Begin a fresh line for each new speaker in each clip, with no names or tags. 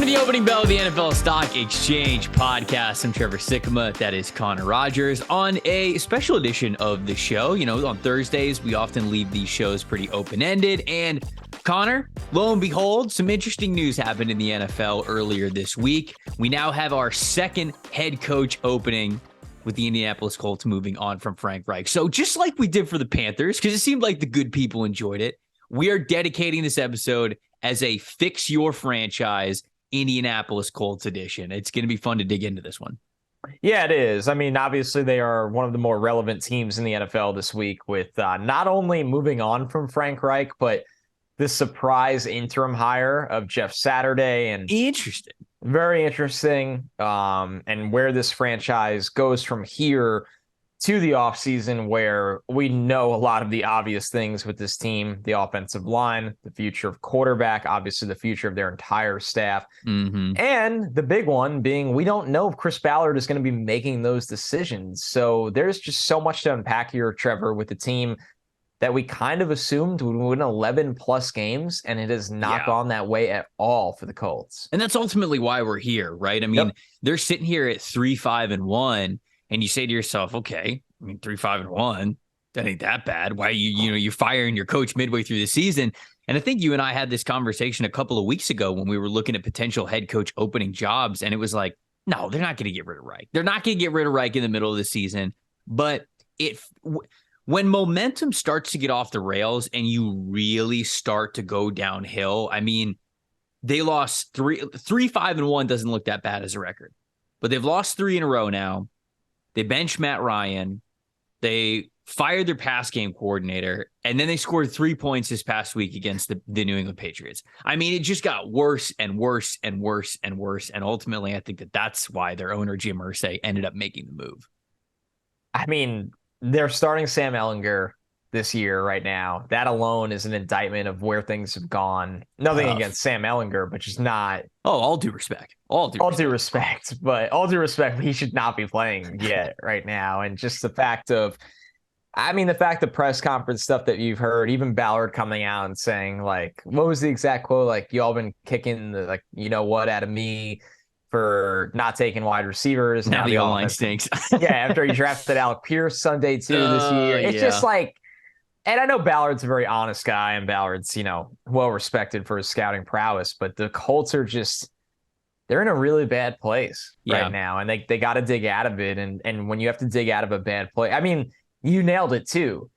to the opening bell of the NFL Stock Exchange podcast. I'm Trevor Sikkema. That is Connor Rogers on a special edition of the show. You know, on Thursdays, we often leave these shows pretty open-ended. And Connor, lo and behold, some interesting news happened in the NFL earlier this week. We now have our second head coach opening with the Indianapolis Colts moving on from Frank Reich. So just like we did for the Panthers, because it seemed like the good people enjoyed it, we are dedicating this episode as a Fix Your Franchise Indianapolis Colts edition. It's going to be fun to dig into this one.
Yeah, it is. I mean, obviously they are one of the more relevant teams in the NFL this week with not only moving on from Frank Reich, but the surprise interim hire of Jeff Saturday. And
interesting.
Very interesting. And where this franchise goes from here to the offseason, where we know a lot of the obvious things with this team, the offensive line, the future of quarterback, obviously the future of their entire staff. And the big one being, we don't know if Chris Ballard is going to be making those decisions. So there's just so much to unpack here, Trevor, with the team that we kind of assumed would win 11 plus games, and it has not gone that way at all for the Colts.
And that's ultimately why we're here, right? I mean, they're sitting here at 3-5-1. And you say to yourself, okay, I mean, 3-5-1, that ain't that bad. Why you're firing your coach midway through the season? And I think you and I had this conversation a couple of weeks ago when we were looking at potential head coach opening jobs. And it was like, no, they're not going to get rid of Reich. They're not going to get rid of Reich in the middle of the season. But when momentum starts to get off the rails and you really start to go downhill, I mean, they lost 3-5-1 doesn't look that bad as a record, but they've lost 3 in a row now. They benched Matt Ryan. They fired their pass game coordinator, and then they scored 3 points this past week against the New England Patriots. I mean, it just got worse and worse and worse and worse. And ultimately, I think that's why their owner, Jim Irsay, ended up making the move.
I mean, they're starting Sam Ehlinger this year right now. That alone is an indictment of where things have gone. Nothing against Sam Ehlinger, but just not.
Oh, all due respect. All due respect,
but he should not be playing yet right now. And just the fact of press conference stuff that you've heard, even Ballard coming out and saying, like, what was the exact quote? Like, y'all been kicking the, like, you know what, out of me for not taking wide receivers.
Now the O-line stinks.
After he drafted Alec Pierce Sunday too this year. It's just like, and I know Ballard's a very honest guy, and Ballard's, well respected for his scouting prowess, but the Colts are they're in a really bad place right now, and they got to dig out of it. And when you have to dig out of a bad play, I mean, you nailed it too.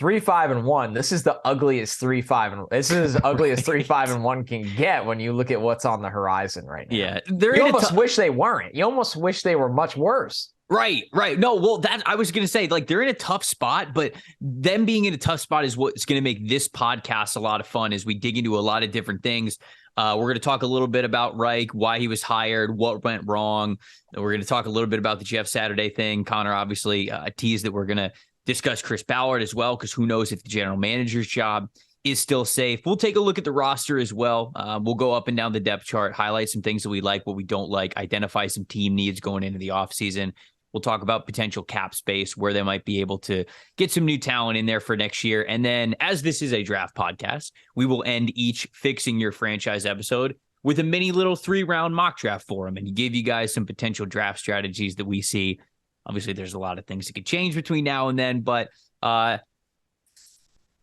3-5-1. This is the ugliest 3-5. This is as ugly as 3-5-1 can get when you look at what's on the horizon right now.
Yeah,
you almost wish they weren't. You almost wish they were much worse.
Right. No, well, that I was going to say, like, they're in a tough spot, but them being in a tough spot is what's going to make this podcast a lot of fun as we dig into a lot of different things. We're going to talk a little bit about Reich, why he was hired, what went wrong. We're going to talk a little bit about the Jeff Saturday thing. Connor obviously teased that we're going to discuss Chris Ballard as well, because who knows if the general manager's job is still safe. We'll take a look at the roster as well. We'll go up and down the depth chart, highlight some things that we like, what we don't like, identify some team needs going into the offseason. We'll talk about potential cap space, where they might be able to get some new talent in there for next year. And then, as this is a draft podcast, we will end each Fixing Your Franchise episode with a mini little 3-round mock draft for them and give you guys some potential draft strategies that we see. Obviously, there's a lot of things that could change between now and then, but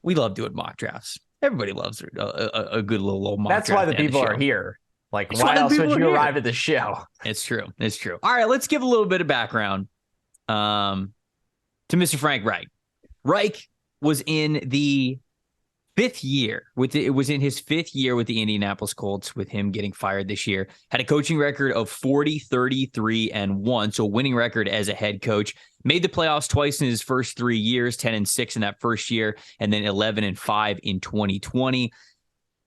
we love doing mock drafts. Everybody loves a good little mock draft.
That's why the people are here. Like, why else would you arrive at the show?
It's true. All right, let's give a little bit of background to Mr. Frank Reich. Reich was in the 5th year. It was in his 5th year with the Indianapolis Colts, with him getting fired this year. Had a coaching record of 40-33-1, so winning record as a head coach. Made the playoffs twice in his first 3 years, 10-6 in that first year, and then 11-5 in 2020.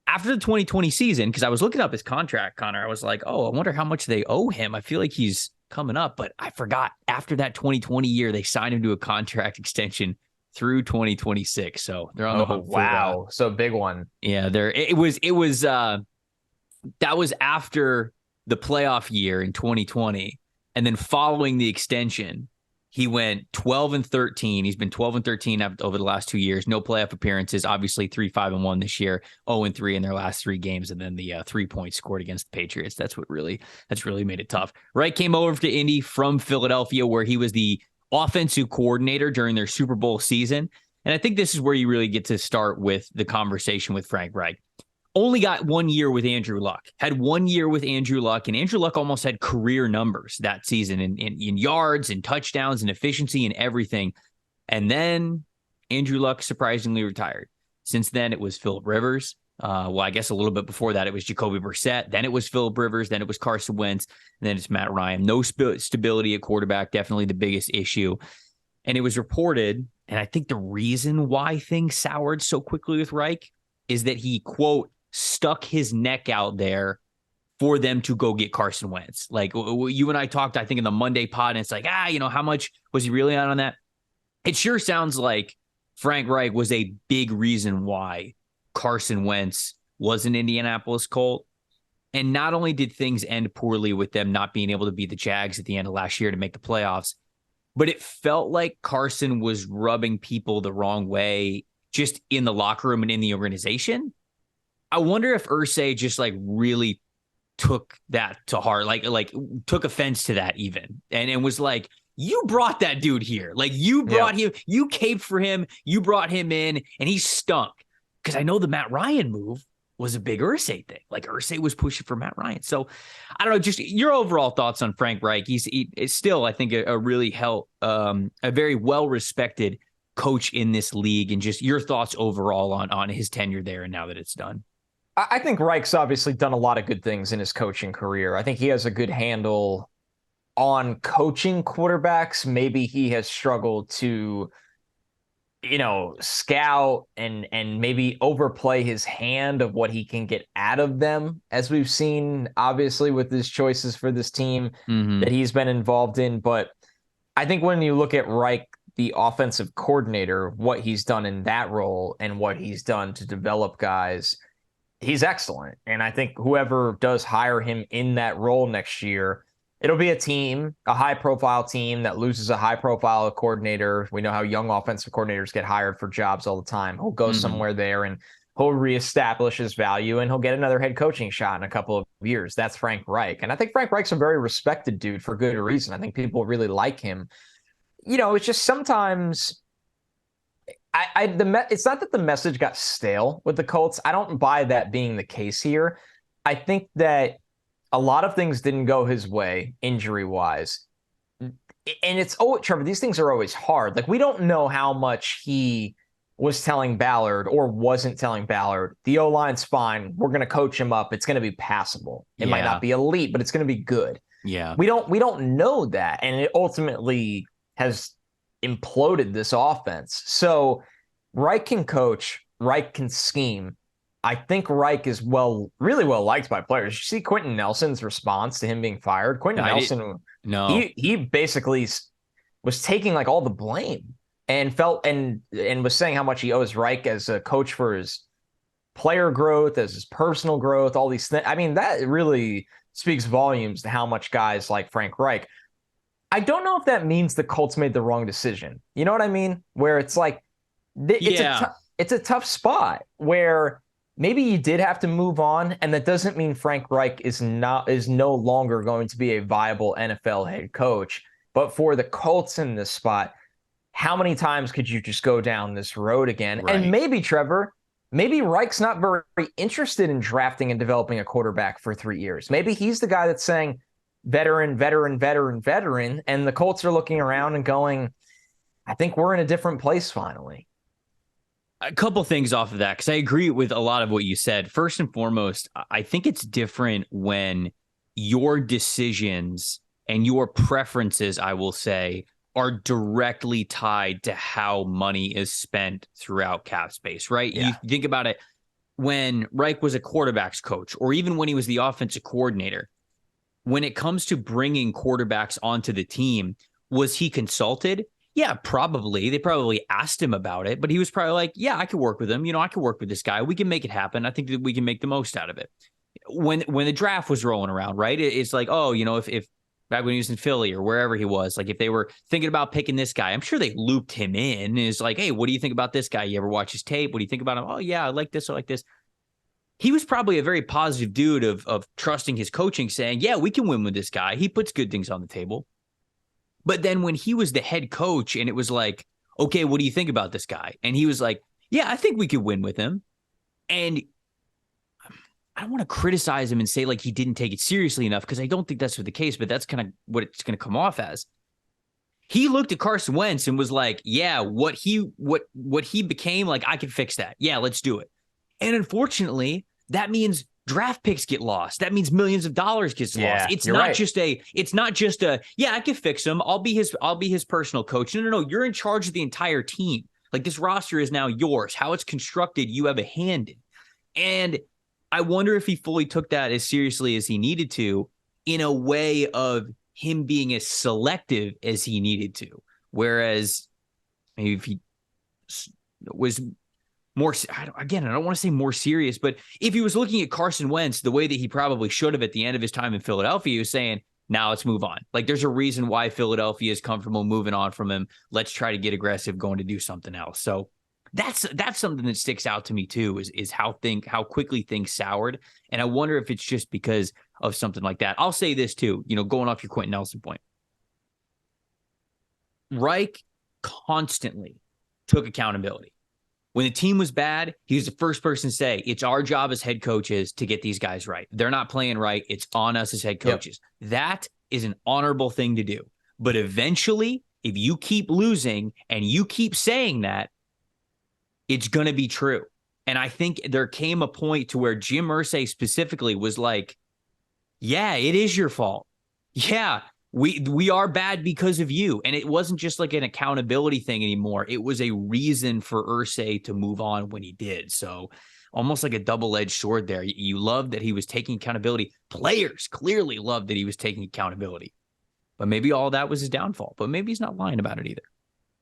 After the 2020 season, because I was looking up his contract, Connor, I was like, oh, I wonder how much they owe him. I feel like he's coming up, but I forgot. After that 2020 year, they signed him to a contract extension through 2026. So they're on the hook.
Wow. So big one.
Yeah, it was that was after the playoff year in 2020. And then following the extension, He went 12-13. He's been 12-13 over the last 2 years. No playoff appearances. Obviously, 3-5-1 this year. 0-3 in their last 3 games, and then the 3 points scored against the Patriots. That's really made it tough. Reich came over to Indy from Philadelphia, where he was the offensive coordinator during their Super Bowl season. And I think this is where you really get to start with the conversation with Frank Reich. Only got 1 year with Andrew Luck, had 1 year with Andrew Luck, and Andrew Luck almost had career numbers that season in yards and touchdowns and efficiency and everything. And then Andrew Luck surprisingly retired. Since then, it was Phillip Rivers. Well, I guess a little bit before that, it was Jacoby Brissett. Then it was Phillip Rivers. Then it was Carson Wentz. And then it's Matt Ryan. No stability at quarterback, definitely the biggest issue. And it was reported, and I think the reason why things soured so quickly with Reich is that he, quote, stuck his neck out there for them to go get Carson Wentz. Like you and I talked, I think, in the Monday pod, and it's like, how much was he really on that? It sure sounds like Frank Reich was a big reason why Carson Wentz was an Indianapolis Colt. And not only did things end poorly with them not being able to beat the Jags at the end of last year to make the playoffs, but it felt like Carson was rubbing people the wrong way just in the locker room and in the organization. I wonder if Irsay just really took that to heart, like took offense to that even, and was like, you brought that dude here. Like you brought him, you caped for him, you brought him in, and he stunk. Because I know the Matt Ryan move was a big Irsay thing. Like Irsay was pushing for Matt Ryan. So I don't know, just your overall thoughts on Frank Reich. He's still, I think, a really a very well-respected coach in this league, and just your thoughts overall on his tenure there and now that it's done.
I think Reich's obviously done a lot of good things in his coaching career. I think he has a good handle on coaching quarterbacks. Maybe he has struggled to, scout and maybe overplay his hand of what he can get out of them, as we've seen, obviously, with his choices for this team that he's been involved in. But I think when you look at Reich, the offensive coordinator, what he's done in that role and what he's done to develop guys, he's excellent. And I think whoever does hire him in that role next year, it'll be a high-profile team that loses a high-profile coordinator. We know how young offensive coordinators get hired for jobs all the time. He'll go somewhere there and he'll reestablish his value, and he'll get another head coaching shot in a couple of years. That's Frank Reich. And I think Frank Reich's a very respected dude for good reason. I think people really like him. It's just sometimes it's not that the message got stale with the Colts. I don't buy that being the case here. I think that a lot of things didn't go his way injury-wise. And Trevor, these things are always hard. Like, we don't know how much he was telling Ballard or wasn't telling Ballard, the O-line's fine, we're going to coach him up, it's going to be passable. It might not be elite, but it's going to be good.
Yeah.
We don't know that. And it ultimately has imploded this offense. So Reich can coach, Reich can scheme. I think Reich is really well liked by players. You see Quentin Nelson's response to him being fired. Quentin Nelson, he basically was taking all the blame and felt and was saying how much he owes Reich as a coach for his player growth, as his personal growth, all these things. I mean, that really speaks volumes to how much guys like Frank Reich. I don't know if that means the Colts made the wrong decision. You know what I mean? Where it's it's a tough spot where maybe you did have to move on, and that doesn't mean Frank Reich is no longer going to be a viable NFL head coach. But for the Colts in this spot, how many times could you just go down this road again? Right. And maybe, Trevor, Reich's not very interested in drafting and developing a quarterback for 3 years. Maybe he's the guy that's saying veteran, and the Colts are looking around and going, I think we're in a different place finally.
A couple things off of that, because I agree with a lot of what you said. First and foremost, I think it's different when your decisions and your preferences, I will say, are directly tied to how money is spent throughout cap space, right? Yeah. You think about it, when Reich was a quarterback's coach, or even when he was the offensive coordinator, when it comes to bringing quarterbacks onto the team, was he consulted? Yeah, probably. They probably asked him about it, but he was probably like, yeah, I could work with him. I could work with this guy. We can make it happen. I think that we can make the most out of it. When the draft was rolling around, right? It's like, if back when he was in Philly or wherever he was, like if they were thinking about picking this guy, I'm sure they looped him in and is like, hey, what do you think about this guy? You ever watch his tape? What do you think about him? Oh yeah, I like this. I like this. He was probably a very positive dude of trusting his coaching, saying, yeah, we can win with this guy. He puts good things on the table. But then when he was the head coach and it was like, okay, what do you think about this guy? And he was like, yeah, I think we could win with him. And I don't want to criticize him and say like he didn't take it seriously enough, because I don't think that's the case, but that's kind of what it's going to come off as. He looked at Carson Wentz and was like, yeah, what he became, like, I can fix that. Yeah, let's do it. And unfortunately, that means draft picks get lost. That means millions of dollars gets lost. It's not just a, yeah, I can fix him. I'll be his personal coach. No, you're in charge of the entire team. Like, this roster is now yours. How it's constructed, you have a hand in. And I wonder if he fully took that as seriously as he needed to, in a way of him being as selective as he needed to. Whereas maybe if he was more, I don't want to say more serious, but if he was looking at Carson Wentz the way that he probably should have at the end of his time in Philadelphia, he was saying, now let's move on. Like, there's a reason why Philadelphia is comfortable moving on from him. Let's try to get aggressive, going to do something else. So that's something that sticks out to me too, is how quickly things soured. And I wonder if it's just because of something like that. I'll say this too, going off your Quentin Nelson point. Reich constantly took accountability. When the team was bad, he was the first person to say, it's our job as head coaches to get these guys right. They're not playing right. It's on us as head coaches. Yep. That is an honorable thing to do. But eventually, if you keep losing and you keep saying that, it's going to be true. And I think there came a point to where Jim Irsay specifically was like, yeah, it is your fault. Yeah, we are bad because of you. And it wasn't just like an accountability thing anymore. It was a reason for Irsay to move on when he did. So almost like a double-edged sword there. You love that he was taking accountability. Players clearly loved that he was taking accountability. But maybe all that was his downfall. But maybe he's not lying about it either.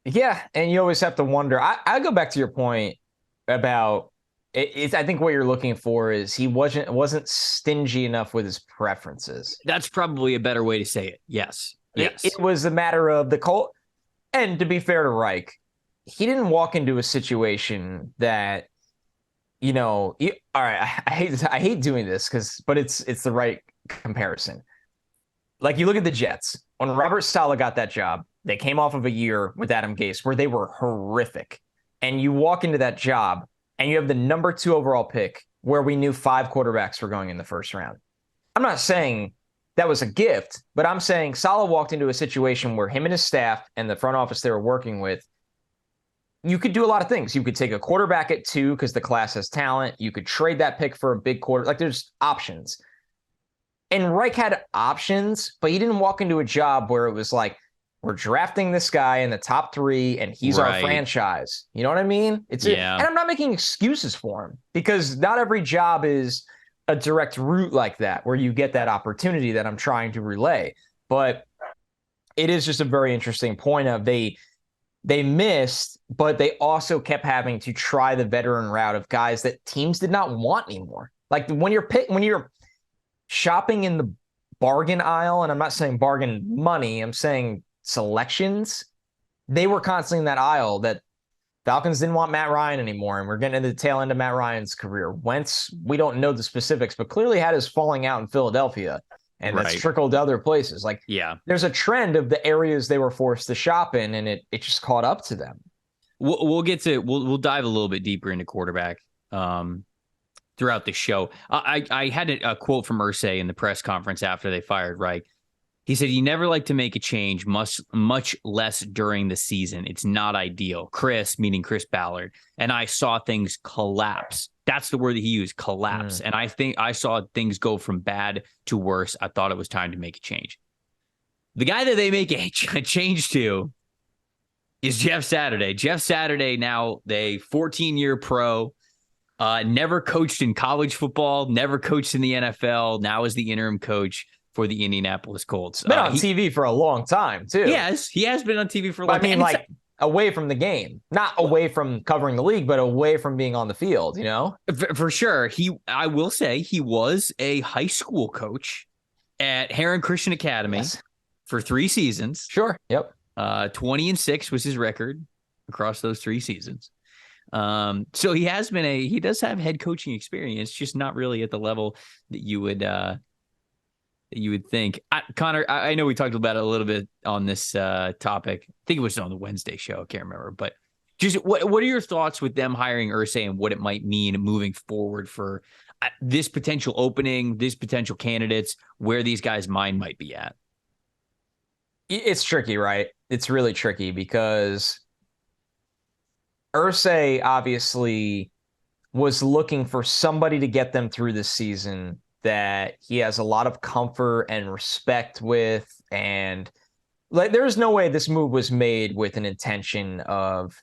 Yeah, and you always have to wonder. I go back to your point about it. I think what you're looking for is he wasn't stingy enough with his preferences.
That's probably a better way to say it. Yes.
It was a matter of the Colt. And to be fair to Reich, he didn't walk into a situation that, all right, I hate doing this but it's the right comparison. Like, you look at the Jets. When Robert Saleh got that job, they came off of a year with Adam Gase where they were horrific. And you walk into that job and you have the number 2 overall pick where we knew 5 quarterbacks were going in the first round. I'm not saying that was a gift, but I'm saying Saleh walked into a situation where him and his staff and the front office they were working with, you could do a lot of things. You could take a quarterback at 2 because the class has talent. You could trade that pick for a big quarter. Like, there's options. And Reich had options, but he didn't walk into a job where it was like, we're drafting this guy in the top 3 and he's our franchise. You know what I mean? And I'm not making excuses for him, because not every job is a direct route like that where you get that opportunity that I'm trying to relay. But it is just a very interesting point of they missed, but they also kept having to try the veteran route of guys that teams did not want anymore. Like, when you're shopping in the bargain aisle, and I'm not saying bargain money, I'm saying selections, they were constantly in that aisle that Falcons didn't want Matt Ryan anymore, and we're getting to the tail end of Matt Ryan's career. Wentz, we don't know the specifics, but clearly had his falling out in Philadelphia, and that's trickled to other places. Like, there's a trend of the areas they were forced to shop in, and it just caught up to them.
We'll dive a little bit deeper into quarterback throughout the show. I had a quote from Irsay in the press conference after they fired Reich. He said, "You never like to make a change, much less during the season. It's not ideal." Chris, meaning Chris Ballard, and I saw things collapse. That's the word that he used, collapse. And I think I saw things go from bad to worse. I thought it was time to make a change. The guy that they make a change to is Jeff Saturday. Jeff Saturday, now a 14-year pro, never coached in college football, never coached in the NFL, now is the interim coach for the Indianapolis Colts.
Been on TV for a long time, too.
Yes, he has been on TV for a long time.
I mean, like, away from the game. Not away from covering the league, but away from being on the field, you know?
For sure. I will say he was a high school coach at Heron Christian Academy.
Yes.
for 3 seasons.
Sure. Yep.
20-6 was his record across those 3 seasons. So he does have head coaching experience, just not really at the level that you would think. Connor, I know we talked about it a little bit on this topic. I think it was on the Wednesday show. I can't remember, but just what are your thoughts with them hiring Irsay and what it might mean moving forward for this potential opening, these potential candidates, where these guys' mind might be at?
It's tricky, right? It's really tricky because Irsay obviously was looking for somebody to get them through the season that he has a lot of comfort and respect with. And like, there's no way this move was made with an intention of,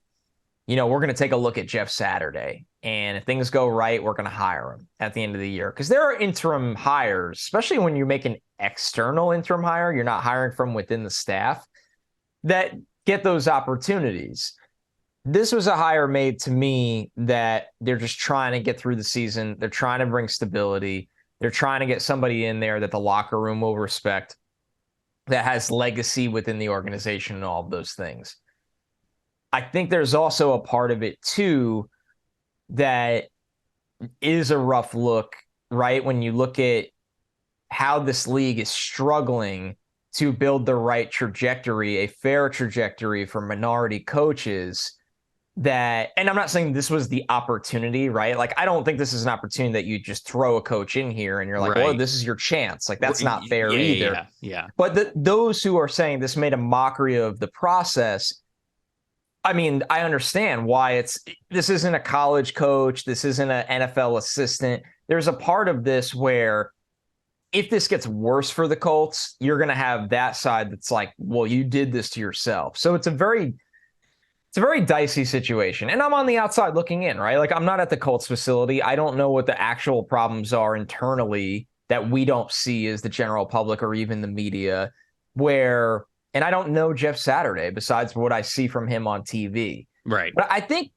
we're going to take a look at Jeff Saturday. And if things go right, we're going to hire him at the end of the year. Because there are interim hires, especially when you make an external interim hire, you're not hiring from within the staff, that get those opportunities. This was a hire made to me that they're just trying to get through the season. They're trying to bring stability. They're trying to get somebody in there that the locker room will respect, that has legacy within the organization and all of those things. I think there's also a part of it, too, that is a rough look, right? When you look at how this league is struggling to build the right trajectory, a fair trajectory for minority coaches. That, and I'm not saying this was the opportunity, right? Like, I don't think this is an opportunity that you just throw a coach in here and you're like, well, this is your chance. Like, that's not fair either.
Yeah.
But those who are saying this made a mockery of the process, I mean, I understand why this isn't a college coach. This isn't an NFL assistant. There's a part of this where if this gets worse for the Colts, you're going to have that side that's like, well, you did this to yourself. So it's a very dicey situation. And I'm on the outside looking in, right? Like, I'm not at the Colts facility. I don't know what the actual problems are internally that we don't see as the general public or even the media, and I don't know Jeff Saturday besides what I see from him on TV.
Right.
But I think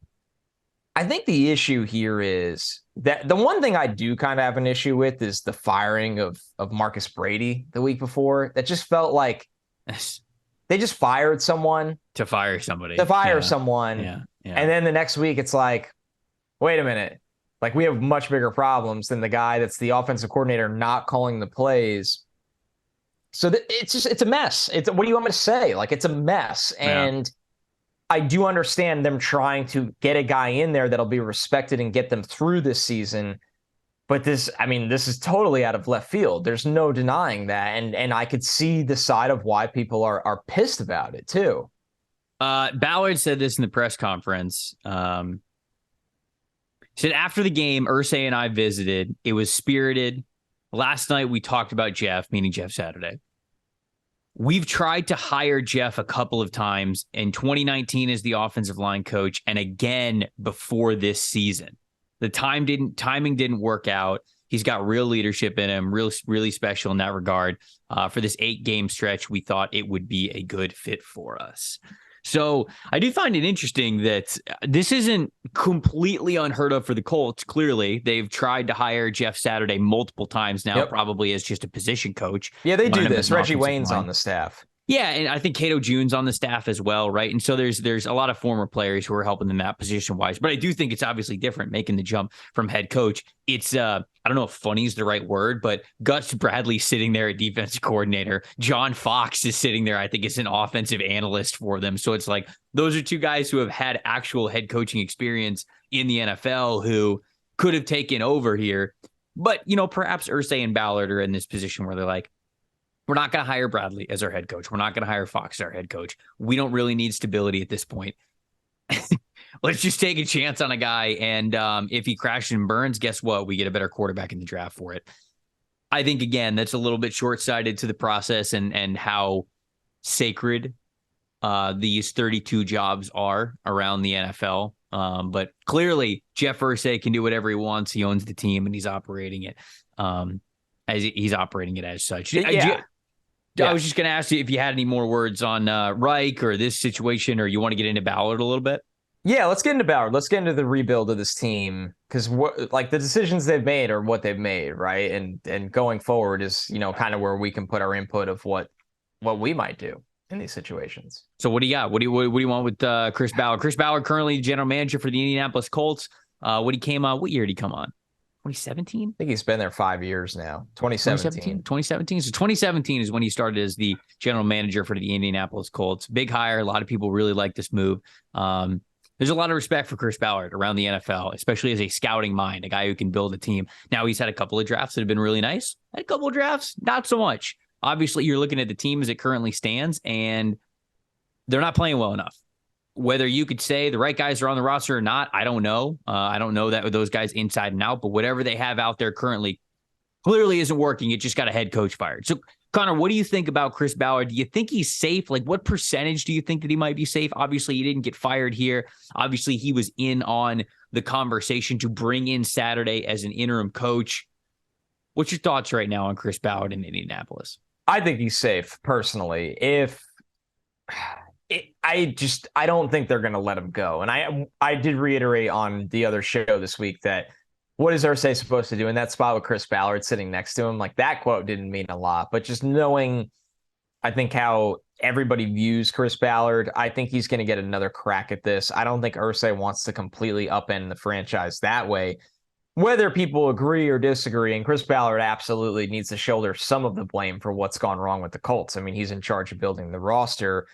the issue here is that the one thing I do kind of have an issue with is the firing of Marcus Brady the week before. That just felt like they just fired someone
to fire somebody.
Someone.
Yeah.
And then the next week it's like, wait a minute. Like, we have much bigger problems than the guy that's the offensive coordinator not calling the plays. So it's a mess. What do you want me to say? Like, it's a mess. And I do understand them trying to get a guy in there that'll be respected and get them through this season. But this is totally out of left field. There's no denying that. And I could see the side of why people are pissed about it too.
Ballard said this in the press conference. He said, after the game, Irsay and I visited. It was spirited. Last night, we talked about Jeff, meaning Jeff Saturday. We've tried to hire Jeff a couple of times in 2019 as the offensive line coach, and again before this season. The timing didn't work out. He's got real leadership in him, really special in that regard. For this 8-game stretch, we thought it would be a good fit for us. So I do find it interesting that this isn't completely unheard of for the Colts. Clearly, they've tried to hire Jeff Saturday multiple times now, probably as just a position coach.
Yeah, they do this. Reggie Wayne's on the staff.
Yeah, and I think Cato June's on the staff as well, right? And so there's a lot of former players who are helping them out position-wise. But I do think it's obviously different making the jump from head coach. It's, I don't know if funny is the right word, but Gus Bradley sitting there at defensive coordinator. John Fox is sitting there, I think, as an offensive analyst for them. So it's like those are two guys who have had actual head coaching experience in the NFL who could have taken over here. But, perhaps Irsay and Ballard are in this position where they're like, we're not going to hire Bradley as our head coach. We're not going to hire Fox as our head coach. We don't really need stability at this point. Let's just take a chance on a guy. And if he crashes and burns, guess what? We get a better quarterback in the draft for it. I think, again, that's a little bit short-sighted to the process and how sacred these 32 jobs are around the NFL. But clearly, Jeff Irsay can do whatever he wants. He owns the team, and he's operating it as such. I was just going to ask you if you had any more words on Reich or this situation, or you want to get into Ballard a little bit.
Yeah, let's get into Ballard. Let's get into the rebuild of this team, because the decisions they've made are what they've made, right? And going forward is kind of where we can put our input of what what we might do in these situations.
So what do you got? What do you want with Chris Ballard? Chris Ballard, currently general manager for the Indianapolis Colts. What year did he come on? 2017?
I think he's been there 5 years now. 2017.
2017. So 2017 is when he started as the general manager for the Indianapolis Colts. Big hire. A lot of people really like this move. There's a lot of respect for Chris Ballard around the NFL, especially as a scouting mind, a guy who can build a team. Now, he's had a couple of drafts that have been really nice. Had a couple of drafts, not so much. Obviously, you're looking at the team as it currently stands, and they're not playing well enough. Whether you could say the right guys are on the roster or not, I don't know. I don't know that with those guys inside and out, but whatever they have out there currently clearly isn't working. It just got a head coach fired. So, Connor, what do you think about Chris Ballard? Do you think he's safe? Like, what percentage do you think that he might be safe? Obviously, he didn't get fired here. Obviously, he was in on the conversation to bring in Saturday as an interim coach. What's your thoughts right now on Chris Ballard in Indianapolis?
I think he's safe, personally. I don't think they're going to let him go. And I did reiterate on the other show this week that what is Irsay supposed to do in that spot with Chris Ballard sitting next to him? Like, that quote didn't mean a lot, but just knowing, I think, how everybody views Chris Ballard, I think he's going to get another crack at this. I don't think Irsay wants to completely upend the franchise that way. Whether people agree or disagree, and Chris Ballard absolutely needs to shoulder some of the blame for what's gone wrong with the Colts. I mean, he's in charge of building the roster.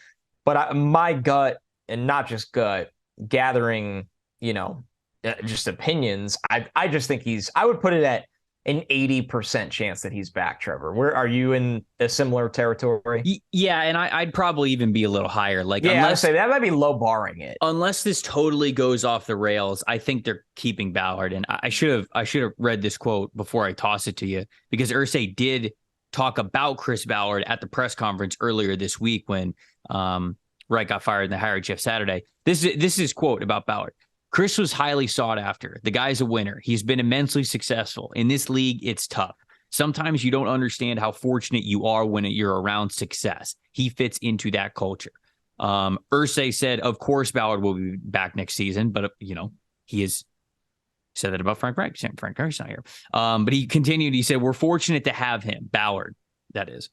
But my gut, and not just gut, gathering, just opinions, I just think I would put it at an 80% chance that he's back, Trevor. Where are you in a similar territory?
Yeah, and I'd probably even be a little higher. Like,
yeah, I'd say that might be low barring it.
Unless this totally goes off the rails, I think they're keeping Ballard. And I should have read this quote before I toss it to you, because Irsay did talk about Chris Ballard at the press conference earlier this week when Reich got fired and they hired Jeff Saturday. This is his quote about Ballard. Chris was highly sought after. The guy's a winner. He's been immensely successful. In this league, it's tough. Sometimes you don't understand how fortunate you are when you're around success. He fits into that culture. Irsay said, of course, Ballard will be back next season, but, he has said that about Frank Reich. Frank Reich's not here. But he continued. He said, we're fortunate to have him, Ballard, that is.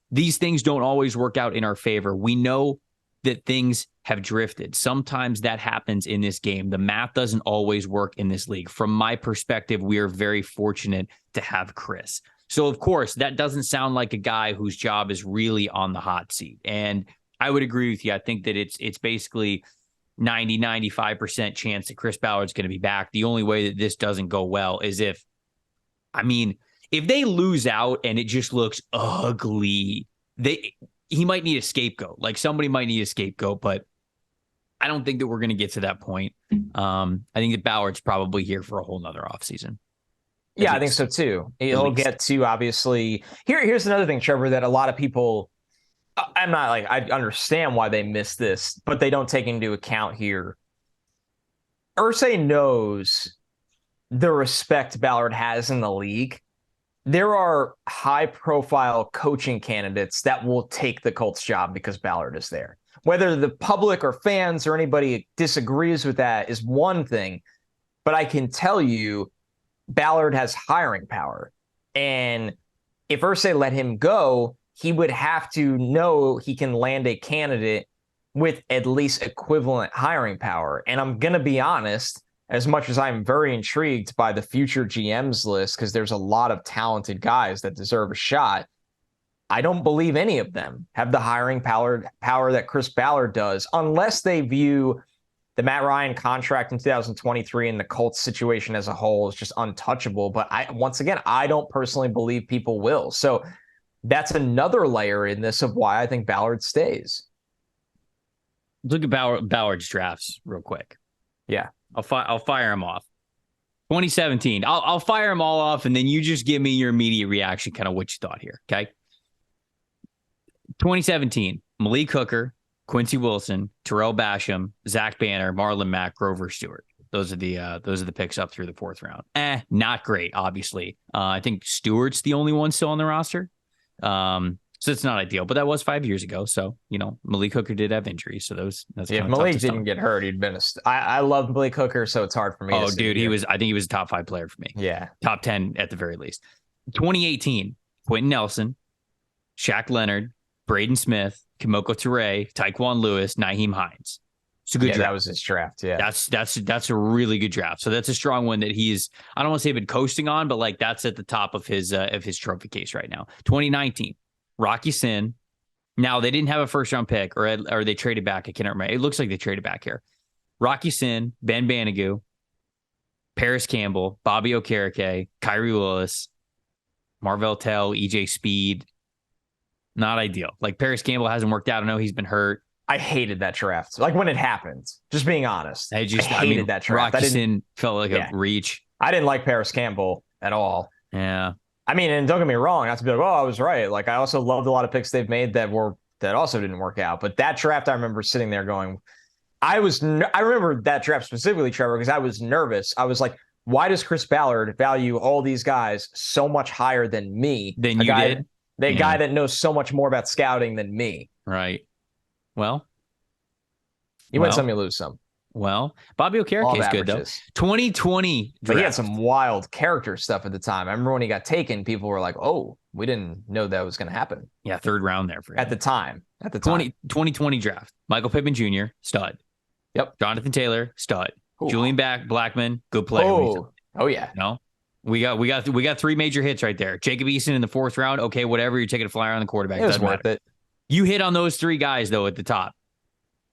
These things don't always work out in our favor. We know that things have drifted. Sometimes that happens in this game. The math doesn't always work in this league. From my perspective, we are very fortunate to have Chris. So, of course, that doesn't sound like a guy whose job is really on the hot seat. And I would agree with you. I think that it's basically 95% chance that Chris Ballard's going to be back. The only way that this doesn't go well is if they lose out and it just looks ugly, he might need a scapegoat. Like, somebody might need a scapegoat, but I don't think that we're going to get to that point. I think that Ballard's probably here for a whole nother offseason.
Yeah, I think so too. He'll get to, obviously. Here's another thing, Trevor, that a lot of people, I understand why they miss this, but they don't take into account here. Irsay knows the respect Ballard has in the league. There are high-profile coaching candidates that will take the Colts job because Ballard is there. Whether the public or fans or anybody disagrees with that is one thing, but I can tell you Ballard has hiring power. And if Irsay let him go, he would have to know he can land a candidate with at least equivalent hiring power. And I'm going to be honest, as much as I'm very intrigued by the future GMs list, because there's a lot of talented guys that deserve a shot, I don't believe any of them have the hiring power that Chris Ballard does, unless they view the Matt Ryan contract in 2023 and the Colts situation as a whole is just untouchable. But once again, I don't personally believe people will. So that's another layer in this of why I think Ballard stays.
Look at Ballard's drafts real quick.
Yeah.
I'll fire him off. 2017. I'll fire them all off, and then you just give me your immediate reaction, kind of what you thought here. Okay. 2017. Malik Hooker, Quincy Wilson, Terrell Basham, Zach Banner, Marlon Mack, Grover Stewart. Those are the picks up through the fourth round. Not great, obviously. I think Stewart's the only one still on the roster. So it's not ideal, but that was 5 years ago. So, Malik Hooker did have injuries. So that's
if Malik didn't get hurt, he'd been I love Malik Hooker, so it's hard for me.
Oh, dude, I think he was a top 5 player for me.
Yeah.
Top 10 at the very least. 2018, Quentin Nelson, Shaq Leonard, Braden Smith, Kimoko Toure, Taekwon Lewis, Nyheim Hines. It's a good draft.
That was his draft. Yeah.
That's a really good draft. So that's a strong one that he's, I don't want to say been coasting on, but like that's at the top of his trophy case right now. 2019, Rocky Sin. Now they didn't have a first round pick or they traded back. I can't remember. It looks like they traded back here. Rocky Sin, Ben Banigou, Paris Campbell, Bobby Okereke, Kyrie Willis, Marvell Tell, EJ Speed. Not ideal. Like Paris Campbell hasn't worked out. I know he's been hurt.
I hated that draft. Like when it happened, just being honest. I hated that draft.
Rocky Sin felt like a reach.
I didn't like Paris Campbell at all.
Yeah.
I mean, and don't get me wrong, not to be like, oh, I was right. Like I also loved a lot of picks they've made that also didn't work out. But that draft, I remember sitting there going, I remember that draft specifically, Trevor, because I was nervous. I was like, why does Chris Ballard value all these guys so much higher than me?
Than you did?
The guy that knows so much more about scouting than me.
Right. Well,
you win some, you lose some.
Well, Bobby Okereke is good, though. 2020 draft.
But he had some wild character stuff at the time. I remember when he got taken, people were like, oh, we didn't know that was going to happen.
Yeah, third round there for him.
At the time.
2020 draft. Michael Pittman Jr., stud.
Yep.
Jonathan Taylor, stud.
Ooh.
Julian Blackmon, good player.
Oh yeah.
No, we got three major hits right there. Jacob Eason in the fourth round. Okay, whatever. You're taking a flyer on the quarterback.
It was worth it.
You hit on those three guys though at the top.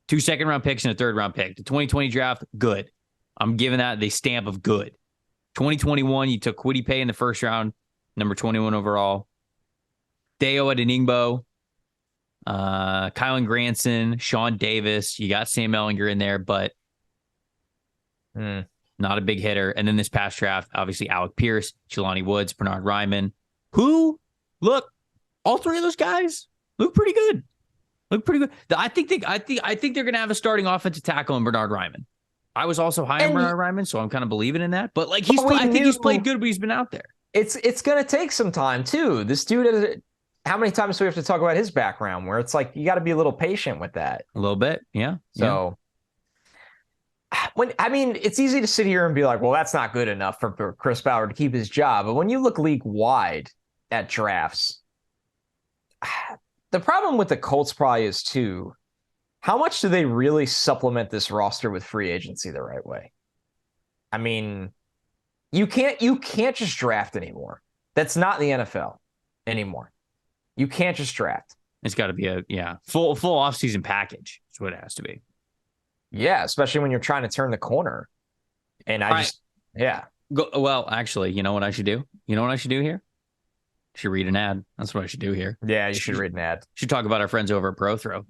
2 second-round picks and a third-round pick. The 2020 draft, good. I'm giving that the stamp of good. 2021, you took Kwity Paye in the first round, number 21 overall. Deo Adeningbo, Kylan Granson, Sean Davis. You got Sam Ellinger in there, but not a big hitter. And then this past draft, obviously Alec Pierce, Jelani Woods, Bernard Ryman, who, look, all three of those guys look pretty good. I think they're going to have a starting offensive tackle in Bernard Ryman. I was also high on Bernard Ryman, so I'm kind of believing in that. But like I think he's played good, but he's been out there.
It's going to take some time too. This dude, how many times do we have to talk about his background? Where it's like you got to be a little patient with that.
A little bit, yeah.
So, it's easy to sit here and be like, well, that's not good enough for Chris Ballard to keep his job. But when you look league wide at drafts. The problem with the Colts probably is too, how much do they really supplement this roster with free agency the right way? I mean, you can't just draft anymore. That's not the NFL anymore. You can't just draft.
It's got to be a full offseason package. That's what it has to be.
Yeah, especially when you're trying to turn the corner. And
Well, actually, you know what I should do? You know what I should do here? Should read an ad. That's what I should do here.
Yeah, you should read an ad.
Should talk about our friends over at BroThrow.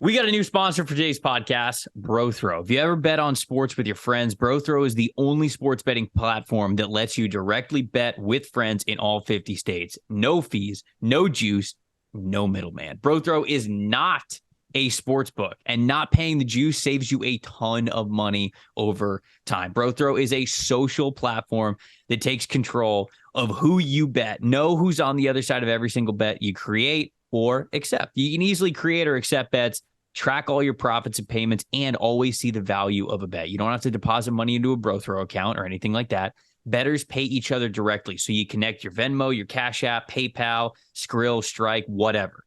We got a new sponsor for today's podcast, BroThrow. If you ever bet on sports with your friends, BroThrow is the only sports betting platform that lets you directly bet with friends in all 50 states. No fees, no juice, no middleman. BroThrow is not a sports book, and not paying the juice saves you a ton of money over time. BroThrow is a social platform that takes control of who you bet. Know who's on the other side of every single bet you create or accept. You can easily create or accept bets, track all your profits and payments, and always see the value of a bet. You don't have to deposit money into a BroThrow account or anything like that. Bettors pay each other directly, so you connect your Venmo, your Cash App, PayPal, Skrill, Strike, whatever.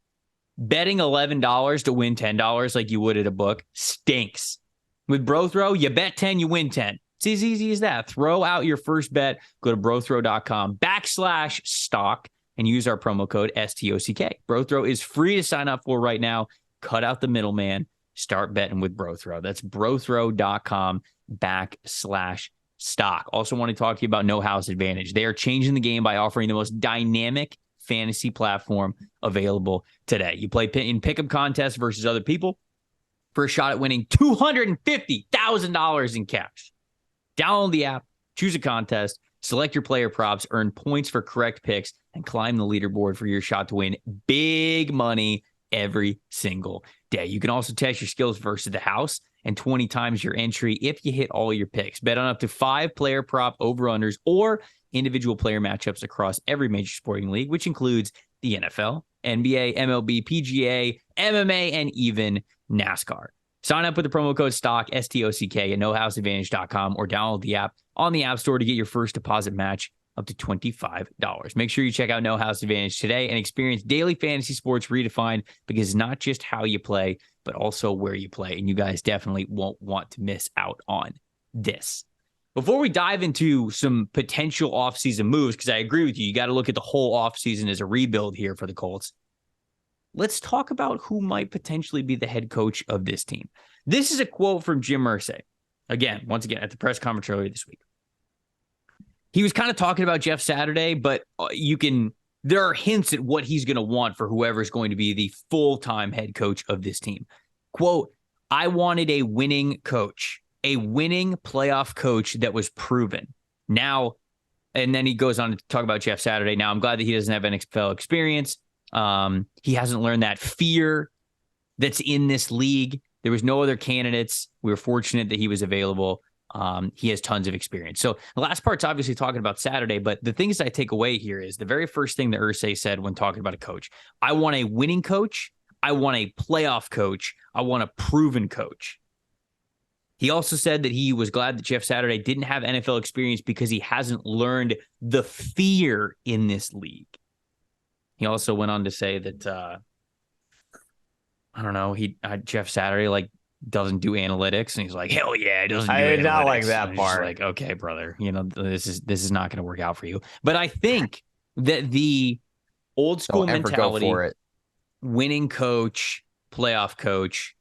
Betting $11 to win $10 like you would at a book stinks. With BroThrow, you bet 10, you win 10. It's as easy as that. Throw out your first bet. Go to brothrow.com/stock and use our promo code STOCK. BroThrow is free to sign up for right now. Cut out the middleman. Start betting with BroThrow. That's brothrow.com/stock. Also want to talk to you about No House Advantage. They are changing the game by offering the most dynamic fantasy platform available today. You play in pick'em contests versus other people for a shot at winning $250,000 in cash. Download the app, choose a contest, select your player props, earn points for correct picks, and climb the leaderboard for your shot to win big money every single day. You can also test your skills versus the house and 20 times your entry if you hit all your picks. Bet on up to 5 player prop over-unders or individual player matchups across every major sporting league, which includes the NFL, NBA, MLB, PGA, MMA, and even NASCAR. Sign up with the promo code STOCK, STOCK, at nohouseadvantage.com or download the app on the App Store to get your first deposit match up to $25. Make sure you check out No House Advantage today and experience daily fantasy sports redefined, because it's not just how you play, but also where you play. And you guys definitely won't want to miss out on this. Before we dive into some potential offseason moves, because I agree with you, you got to look at the whole offseason as a rebuild here for the Colts. Let's talk about who might potentially be the head coach of this team. This is a quote from Jim Irsay. Once again, at the press conference earlier this week. He was kind of talking about Jeff Saturday, but there are hints at what he's going to want for whoever's going to be the full-time head coach of this team. Quote, I wanted a winning coach, a winning playoff coach that was proven. Now, and then he goes on to talk about Jeff Saturday. Now, I'm glad that he doesn't have NFL experience. He hasn't learned that fear that's in this league. There was no other candidates. We were fortunate that he was available. He has tons of experience. So the last part's obviously talking about Saturday, but the things I take away here is the very first thing that Irsay said when talking about a coach. I want a winning coach. I want a playoff coach. I want a proven coach. He also said that he was glad that Jeff Saturday didn't have NFL experience because he hasn't learned the fear in this league. He also went on to say that, Jeff Saturday doesn't do analytics, and he's like, hell yeah, he doesn't do analytics. I did not
like that part.
Like, okay, brother, this is not going to work out for you. But I think that the old school mentality, winning coach, playoff coach,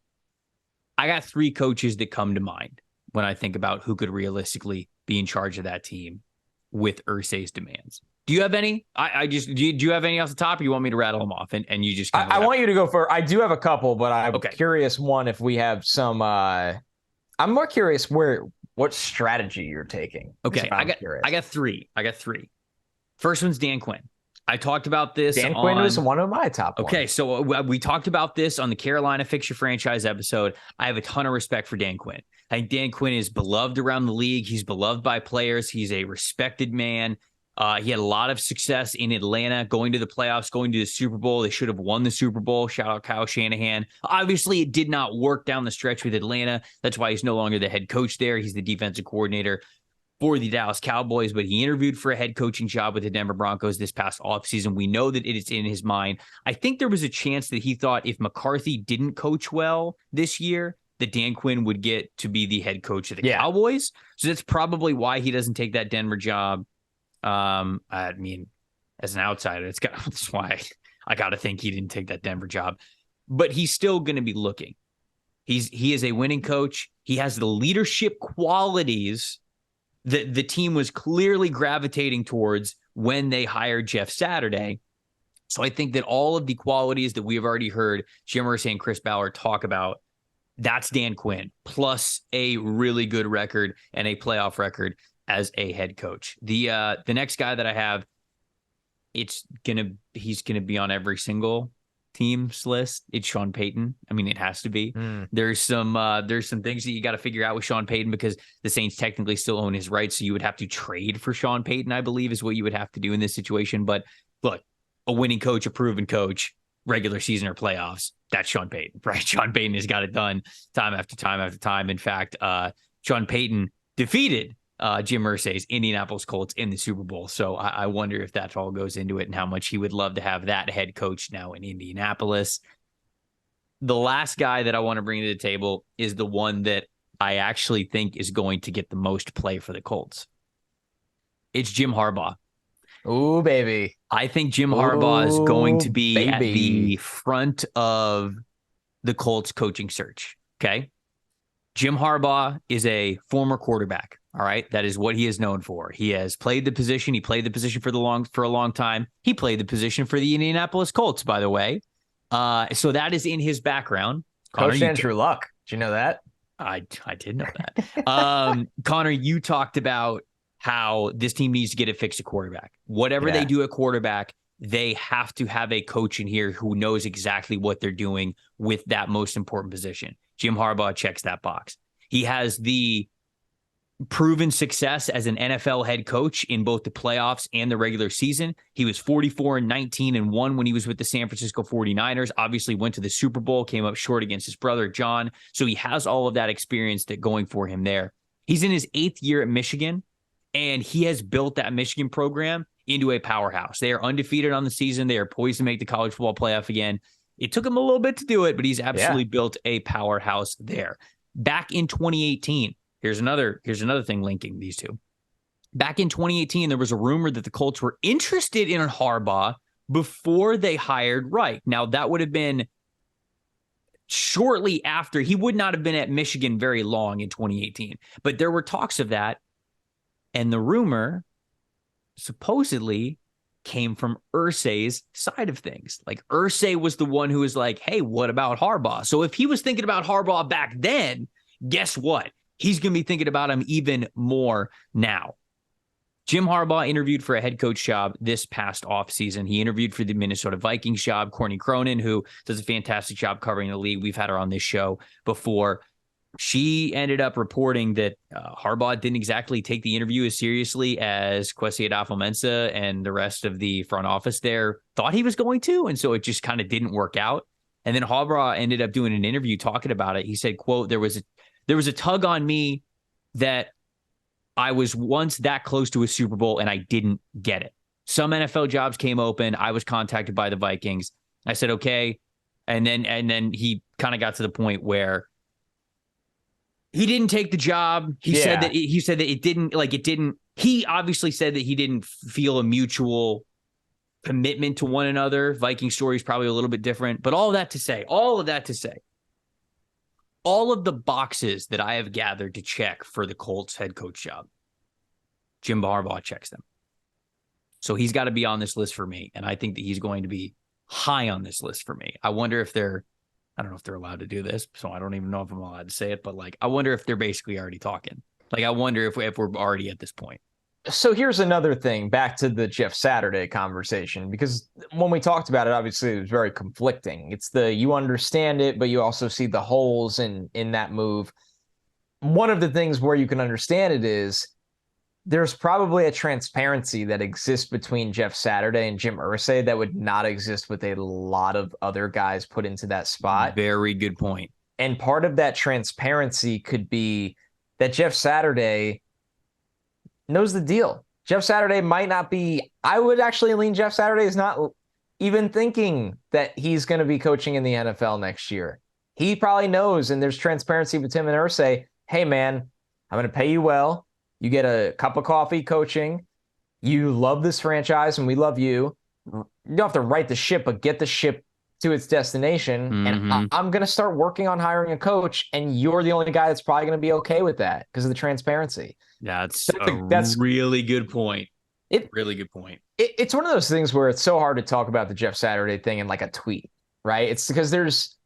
I got 3 coaches that come to mind when I think about who could realistically be in charge of that team with Irsay's demands. Do you have any? Do you have any off the top, or you want me to rattle them off and you just
I want you to go first. I do have a couple, but I'm curious if we have some I'm more curious what strategy you're taking.
Okay. I got three. First one's Dan Quinn. I talked about this.
Dan Quinn was one of my top
Okay,
ones.
so we talked about this on the Carolina Fix Your Franchise episode. I have a ton of respect for Dan Quinn. I think Dan Quinn is beloved around the league. He's beloved by players. He's a respected man. He had a lot of success in Atlanta, going to the playoffs, going to the Super Bowl. They should have won the Super Bowl. Shout out Kyle Shanahan. Obviously, it did not work down the stretch with Atlanta. That's why he's no longer the head coach there. He's the defensive coordinator for the Dallas Cowboys, but he interviewed for a head coaching job with the Denver Broncos this past offseason. We know that it is in his mind. I think there was a chance that he thought if McCarthy didn't coach well this year, that Dan Quinn would get to be the head coach of the Cowboys. So that's probably why he doesn't take that Denver job. I mean, as an outsider, that's why I got to think he didn't take that Denver job, but he's still going to be looking. He is a winning coach. He has the leadership qualities that the team was clearly gravitating towards when they hired Jeff Saturday. So I think that all of the qualities that we have already heard Jim Irsay and Chris Ballard talk about, that's Dan Quinn, plus a really good record and a playoff record as a head coach. The next guy that I have, he's gonna be on every single team's list. It's Sean Payton. I mean, it has to be. There's some things that you got to figure out with Sean Payton, because the Saints technically still own his rights. So you would have to trade for Sean Payton, I believe, is what you would have to do in this situation. But look, a winning coach, a proven coach, regular season or playoffs, that's Sean Payton, right? Sean Payton has got it done time after time after time. In fact, Sean Payton defeated Jim Irsay's Indianapolis Colts in the Super Bowl. So I wonder if that all goes into it and how much he would love to have that head coach now in Indianapolis. The last guy that I want to bring to the table is the one that I actually think is going to get the most play for the Colts. It's Jim Harbaugh.
Ooh, baby.
I think Jim Harbaugh is going to be at the front of the Colts coaching search. Okay. Jim Harbaugh is a former quarterback. All right. That is what he is known for. He has played the position. He played the position for a long time. He played the position for the Indianapolis Colts, by the way. So that is in his background.
Coach Andrew Luck. Did you know that?
I did know that. Connor, you talked about how this team needs to get it fixed at quarterback. Whatever they do at quarterback, they have to have a coach in here who knows exactly what they're doing with that most important position. Jim Harbaugh checks that box. He has the proven success as an NFL head coach in both the playoffs and the regular season. He was 44-19-1 when he was with the San Francisco 49ers, obviously went to the Super Bowl, came up short against his brother, John. So he has all of that experience that going for him there. He's in his 8th year at Michigan, And he has built that Michigan program into a powerhouse. They are undefeated on the season. They are poised to make the college football playoff again. It took him a little bit to do it, but he's absolutely built a powerhouse there. Back in 2018, here's another thing linking these two. Back in 2018, there was a rumor that the Colts were interested in Harbaugh before they hired Reich. Now, that would have been shortly after. He would not have been at Michigan very long in 2018, but there were talks of that. And the rumor supposedly came from Irsay's side of things. Like, Irsay was the one who was like, hey, what about Harbaugh? So if he was thinking about Harbaugh back then, guess what? He's going to be thinking about him even more now. Jim Harbaugh interviewed for a head coach job this past offseason. He interviewed for the Minnesota Vikings job. Courtney Cronin, who does a fantastic job covering the league. We've had her on this show before. She ended up reporting that Harbaugh didn't exactly take the interview as seriously as Kwesi Adolfo-Mensah and the rest of the front office there thought he was going to. And so it just kind of didn't work out. And then Harbaugh ended up doing an interview talking about it. He said, quote, there was a tug on me that I was once that close to a Super Bowl and I didn't get it. Some NFL jobs came open. I was contacted by the Vikings. I said, okay. And then he kind of got to the point where he didn't take the job. He said that it didn't. He obviously said that he didn't feel a mutual commitment to one another. Viking story is probably a little bit different, but all of that to say, all of the boxes that I have gathered to check for the Colts head coach job, Jim Harbaugh checks them. So he's got to be on this list for me. And I think that he's going to be high on this list for me. I wonder if I don't know if they're allowed to do this, so I don't even know if I'm allowed to say it, but like, I wonder if they're basically already talking. Like, I wonder if we're already at this point.
So here's another thing, back to the Jeff Saturday conversation, because when we talked about it, obviously it was very conflicting. It's you understand it, but you also see the holes in that move. One of the things where you can understand it is there's probably a transparency that exists between Jeff Saturday and Jim Irsay that would not exist with a lot of other guys put into that spot.
Very good point.
And part of that transparency could be that Jeff Saturday knows the deal. Jeff Saturday might not be, I would actually lean Jeff Saturday is not even thinking that he's going to be coaching in the NFL next year. He probably knows, and there's transparency between him and Irsay. Hey, man, I'm going to pay you well. You get a cup of coffee coaching. You love this franchise, and we love you. You don't have to right the ship, but get the ship to its destination. Mm-hmm. And I'm going to start working on hiring a coach, and you're the only guy that's probably going to be okay with that because of the transparency.
That's really good point. Really good point.
It's one of those things where it's so hard to talk about the Jeff Saturday thing in like a tweet, right? It's because there's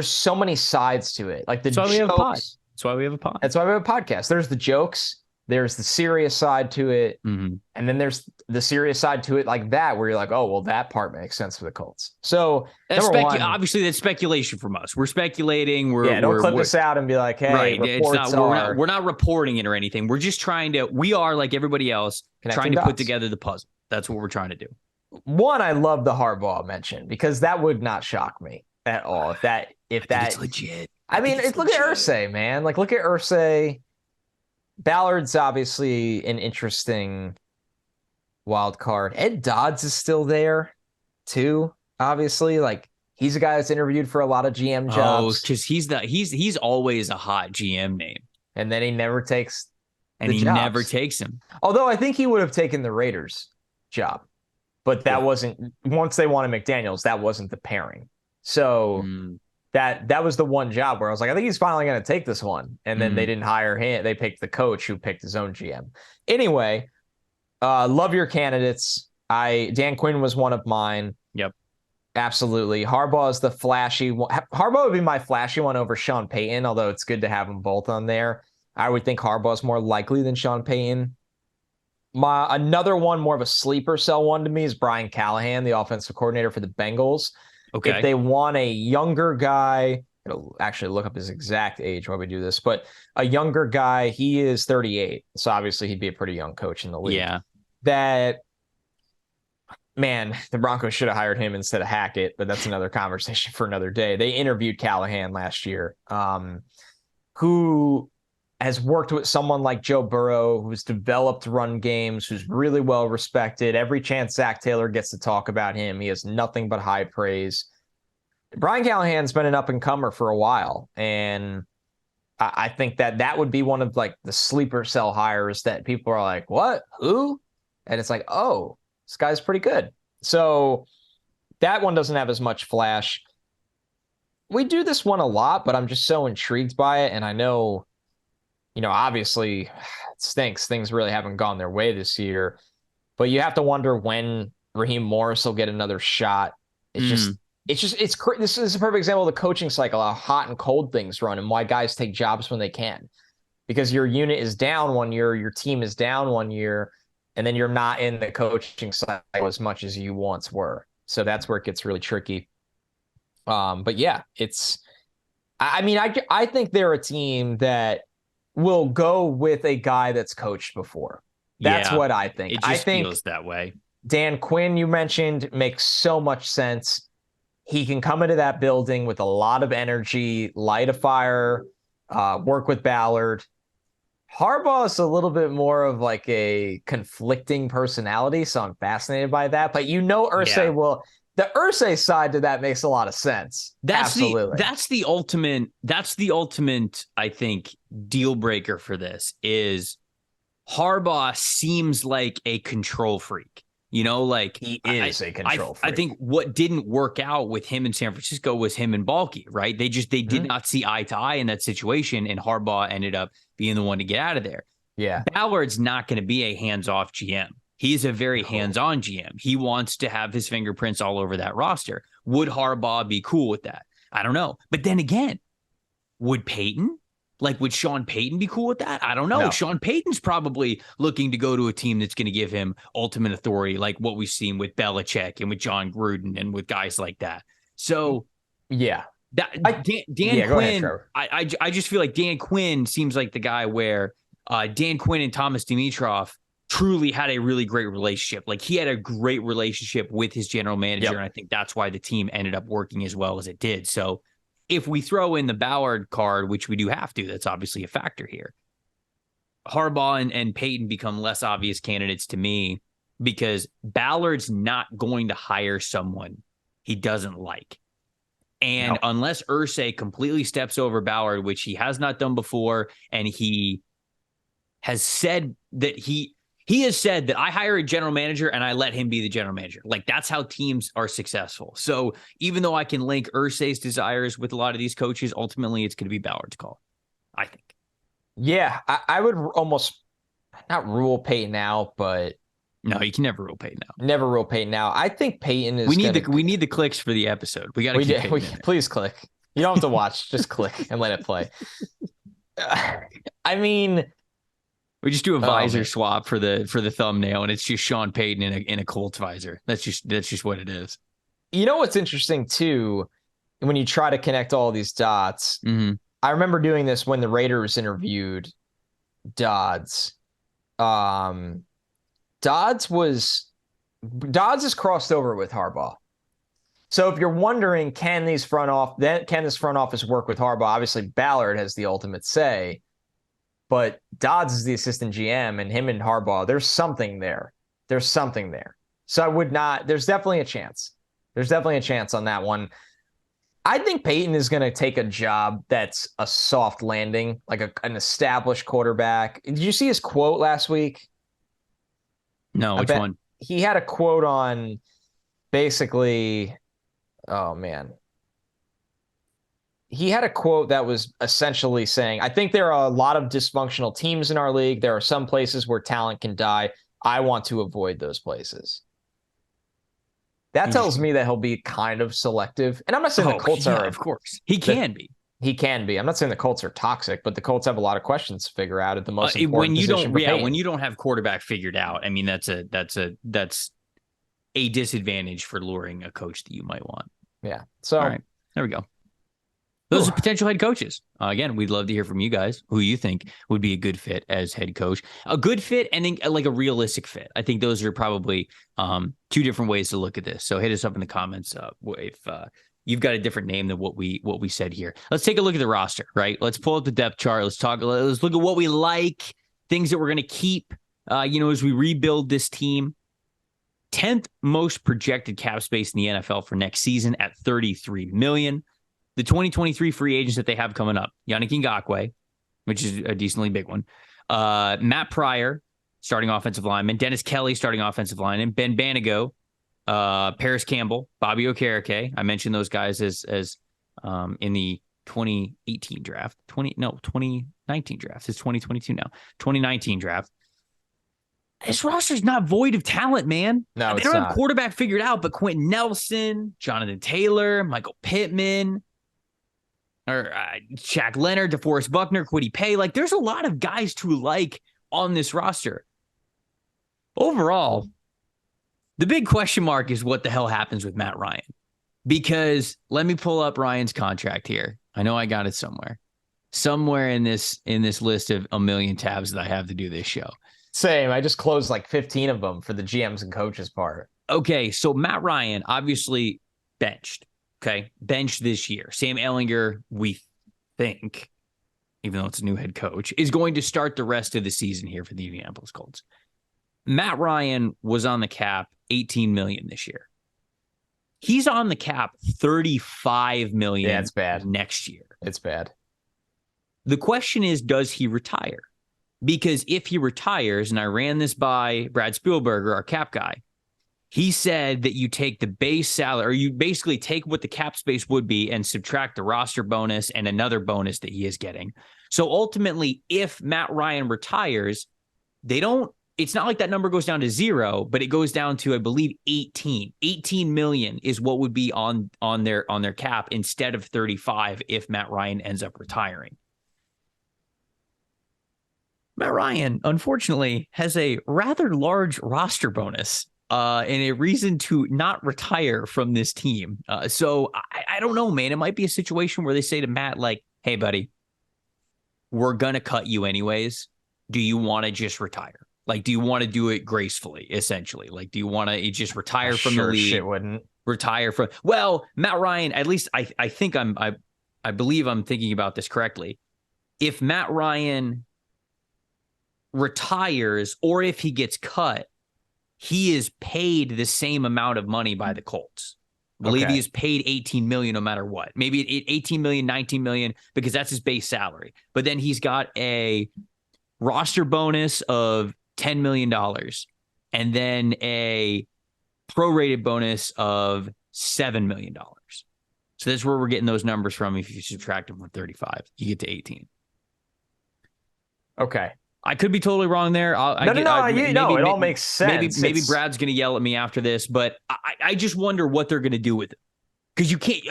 so many sides to it. Like the jokes.
That's why we have a pod.
That's why we have a podcast. There's the jokes. There's the serious side to it. Mm-hmm. And then there's the serious side to it like that, where you're like, oh, well, that part makes sense for the Colts. So
obviously that's speculation from us. We're speculating.
Don't clip us out and be like, hey, right.
We're not reporting it or anything. We're just we are like everybody else, trying to put together the puzzle. That's what we're trying to do.
One, I love the Harbaugh mention because that would not shock me at all. If that
it's legit.
I mean, look at Irsay, man. Like, look at Irsay. Ballard's obviously an interesting wild card. Ed Dodds is still there, too. Obviously, like he's a guy that's interviewed for a lot of GM jobs.
Oh, because he's always a hot GM name,
and then he never takes.
And he never takes him.
Although I think he would have taken the Raiders job, but that wasn't once they wanted McDaniels. That wasn't the pairing. So. That was the one job where I was like, I think he's finally going to take this one. And then they didn't hire him. They picked the coach who picked his own GM. Anyway, love your candidates. Dan Quinn was one of mine.
Yep.
Absolutely. Harbaugh is the flashy one. Harbaugh would be my flashy one over Sean Payton, although it's good to have them both on there. I would think Harbaugh is more likely than Sean Payton. Another one, more of a sleeper cell one to me, is Brian Callahan, the offensive coordinator for the Bengals.
Okay.
If they want a younger guy, I'll actually look up his exact age while we do this, but a younger guy, he is 38. So obviously he'd be a pretty young coach in the league.
Yeah.
Man, the Broncos should have hired him instead of Hackett, but that's another conversation for another day. They interviewed Callahan last year, who has worked with someone like Joe Burrow, who's developed run games, who's really well respected. Every chance Zach Taylor gets to talk about him, he has nothing but high praise. Brian Callahan's been an up-and-comer for a while, and I think that would be one of like the sleeper cell hires that people are like, what? Who? And it's like, oh, this guy's pretty good. So that one doesn't have as much flash. We do this one a lot, but I'm just so intrigued by it. And I know, obviously it stinks. Things really haven't gone their way this year, but you have to wonder when Raheem Morris will get another shot. This is a perfect example of the coaching cycle, how hot and cold things run and why guys take jobs when they can, because your unit is down one year, your team is down one year, and then you're not in the coaching cycle as much as you once were. So that's where it gets really tricky. But yeah, I think they're a team that will go with a guy that's coached before. That's what I think.
It just feels that way.
Dan Quinn, you mentioned, makes so much sense. He can come into that building with a lot of energy, light a fire, work with Ballard. Harbaugh is a little bit more of like a conflicting personality, so I'm fascinated by that. But Irsay will. The Irsay side to that makes a lot of sense. Absolutely.
That's the ultimate, I think, deal breaker for this is Harbaugh seems like a control freak. He is a control freak. I think what didn't work out with him in San Francisco was him and Balky, right? They did not see eye to eye in that situation, and Harbaugh ended up being the one to get out of there.
Yeah.
Ballard's not going to be a hands-off GM. He's a very hands-on GM. He wants to have his fingerprints all over that roster. Would Harbaugh be cool with that? I don't know. But then again, would Sean Payton be cool with that? I don't know.
No.
Sean Payton's probably looking to go to a team that's going to give him ultimate authority, like what we've seen with Belichick and with John Gruden and with guys like that. So,
yeah.
Dan Quinn, I just feel like Dan Quinn seems like the guy where Dan Quinn and Thomas Dimitroff truly had a really great relationship. Like he had a great relationship with his general manager. And I think that's why the team ended up working as well as it did. So if we throw in the Ballard card, which we do have to, that's obviously a factor here. Harbaugh and Payton become less obvious candidates to me because Ballard's not going to hire someone he doesn't like. And unless Irsay completely steps over Ballard, which he has not done before, and he has said that he has said that I hire a general manager and I let him be the general manager. Like that's how teams are successful. So even though I can link Irsay's desires with a lot of these coaches, ultimately it's going to be Ballard's call, I think.
Yeah, I would almost not rule Payton out, but
no, you can never rule Payton out.
Never rule Payton out. I think Payton is.
We need the clicks for the episode. We got to
please click. You don't have to watch. Just click and let it play. I mean.
We just do a visor swap for the thumbnail, and it's just Sean Payton in a Colts visor. That's just what it is.
You know what's interesting too, when you try to connect all these dots.
Mm-hmm.
I remember doing this when the Raiders interviewed Dodds. Dodds is crossed over with Harbaugh. So if you're wondering, can this front office work with Harbaugh? Obviously, Ballard has the ultimate say. But Dodds is the assistant GM, and him and Harbaugh, there's something there. So I would not. There's definitely a chance. On that one. I think Payton is going to take a job that's a soft landing, like an established quarterback. Did you see his quote last week?
No, which one?
He had a quote on basically. Oh man. He had a quote that was essentially saying, I think there are a lot of dysfunctional teams in our league. There are some places where talent can die. I want to avoid those places. That tells me that he'll be kind of selective. And I'm not saying the Colts are.
Of course. He can be.
He can be. I'm not saying the Colts are toxic, but the Colts have a lot of questions to figure out at the most important position.
When you don't have quarterback figured out, I mean, that's a disadvantage for luring a coach that you might want.
Yeah. So
all right, there we go. Those are potential head coaches. Again, we'd love to hear from you guys who you think would be a good fit as head coach. A good fit and then like a realistic fit. I think those are probably two different ways to look at this. So hit us up in the comments if you've got a different name than what we said here. Let's take a look at the roster, right? Let's pull up the depth chart. Let's look at what we like, things that we're going to keep, as we rebuild this team. 10th most projected cap space in the NFL for next season at $33 million. The 2023 free agents that they have coming up, Yannick Ngakoue, which is a decently big one. Matt Pryor, starting offensive lineman. Dennis Kelly, starting offensive lineman. Ben Banigo, Paris Campbell, Bobby Okereke. I mentioned those guys as in the 2018 draft. 2019 draft. It's 2022 now. 2019 draft. This roster's not void of talent, man.
No,
they don't have quarterback figured out, but Quentin Nelson, Jonathan Taylor, Michael Pittman, or Shaq Leonard, DeForest Buckner, Kwity Paye. Like, there's a lot of guys to like on this roster. Overall, the big question mark is what the hell happens with Matt Ryan. Because let me pull up Ryan's contract here. I know I got it somewhere. Somewhere in this list of a million tabs that I have to do this show.
Same. I just closed like 15 of them for the GMs and coaches part.
Okay, so Matt Ryan obviously benched. Okay, benched this year. Sam Ehlinger, we think, even though it's a new head coach, is going to start the rest of the season here for the Indianapolis Colts. Matt Ryan was on the cap $18 million this year. He's on the cap $35 million.
Yeah, it's bad.
Next year.
It's bad.
The question is, does he retire? Because if he retires, and I ran this by Brad Spielberger, our cap guy, he said that you take the base salary, or you basically take what the cap space would be and subtract the roster bonus and another bonus that he is getting. So ultimately, if Matt Ryan retires, it's not like that number goes down to zero, but it goes down to, I believe, 18 million is what would be on their cap instead of 35 if Matt Ryan ends up retiring. Matt Ryan, unfortunately, has a rather large roster bonus and a reason to not retire from this team. So I don't know, man. It might be a situation where they say to Matt, like, hey, buddy, we're going to cut you anyways. Do you want to just retire? Like, do you want to do it gracefully, essentially? Like, do you want to just retire from the league?
Shit wouldn't.
Retire from... Well, Matt Ryan, at least I believe I'm thinking about this correctly. If Matt Ryan retires or if he gets cut, he is paid the same amount of money by the Colts. I believe he is paid $18 million no matter what. Maybe 18 million, 19 million, because that's his base salary. But then he's got a roster bonus of $10 million and then a prorated bonus of $7 million. So that's where we're getting those numbers from. If you subtract them from 35, you get to 18.
Okay.
I could be totally wrong there.
It all makes sense.
Maybe Brad's going to yell at me after this, but I just wonder what they're going to do with it. Because you can't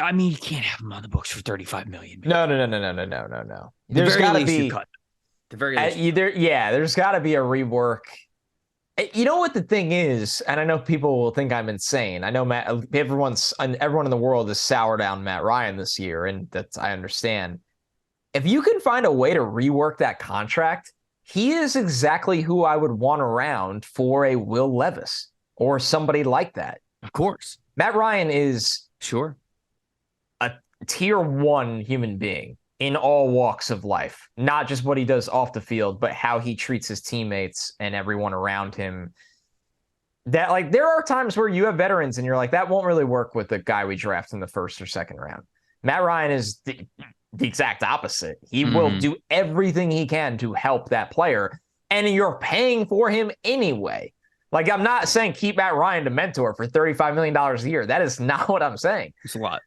have them on the books for $35 million.
No. There's got to be there's got to be a rework. You know what the thing is, and I know people will think I'm insane. I know everyone in the world is sour down Matt Ryan this year, and I understand. If you can find a way to rework that contract, he is exactly who I would want around for a Will Levis or somebody like that.
Of course.
Matt Ryan is
a
tier 1 human being in all walks of life, not just what he does off the field, but how he treats his teammates and everyone around him. That, like, there are times where you have veterans and you're like, that won't really work with the guy we draft in the first or second round. Matt Ryan is the exact opposite. He will do everything he can to help that player, and you're paying for him anyway. Like, I'm not saying keep Matt Ryan to mentor for $35 million a year. That is not what I'm saying.
It's a lot.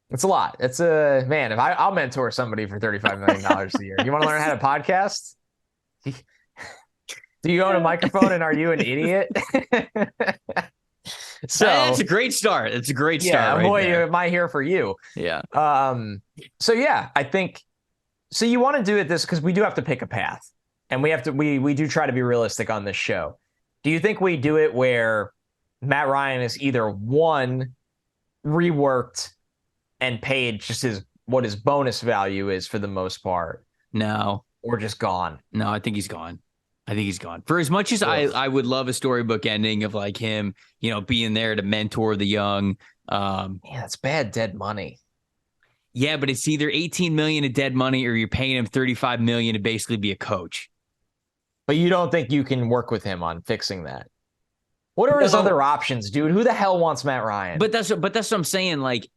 It's a lot. It's a man. If I'll mentor somebody for $35 million a year. You want to learn how to podcast? Do you own a microphone and are you an idiot? So
that's a great start. It's a great start.
Yeah, boy, am I here for you.
Yeah.
So yeah, I think so. You want to do it this because we do have to pick a path, and we do try to be realistic on this show. Do you think we do it where Matt Ryan is either one reworked and paid just what his bonus value is for the most part?
No.
Or just gone?
No, I think he's gone. For as much as I would love a storybook ending of like him, being there to mentor the young,
Yeah, that's bad dead money.
Yeah, but it's either 18 million of dead money or you're paying him 35 million to basically be a coach.
But you don't think you can work with him on fixing that? What are his
No,
other options, dude? Who the hell wants Matt Ryan?
but that's what I'm saying. Like,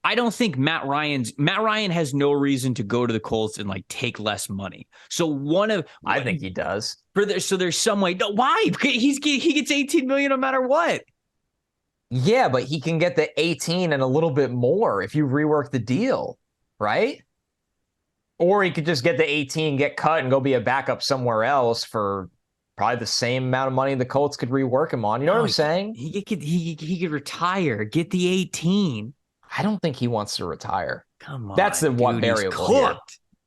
I don't think Matt Ryan has no reason to go to the Colts and like take less money. So
I think he does.
So there's some way. No, why? He gets 18 million no matter what.
Yeah, but he can get the 18 and a little bit more if you rework the deal, right? Or he could just get the 18, get cut, and go be a backup somewhere else for probably the same amount of money the Colts could rework him on. You know what I'm saying?
He could retire, get the 18.
I don't think he wants to retire.
Come on,
that's the one variable here.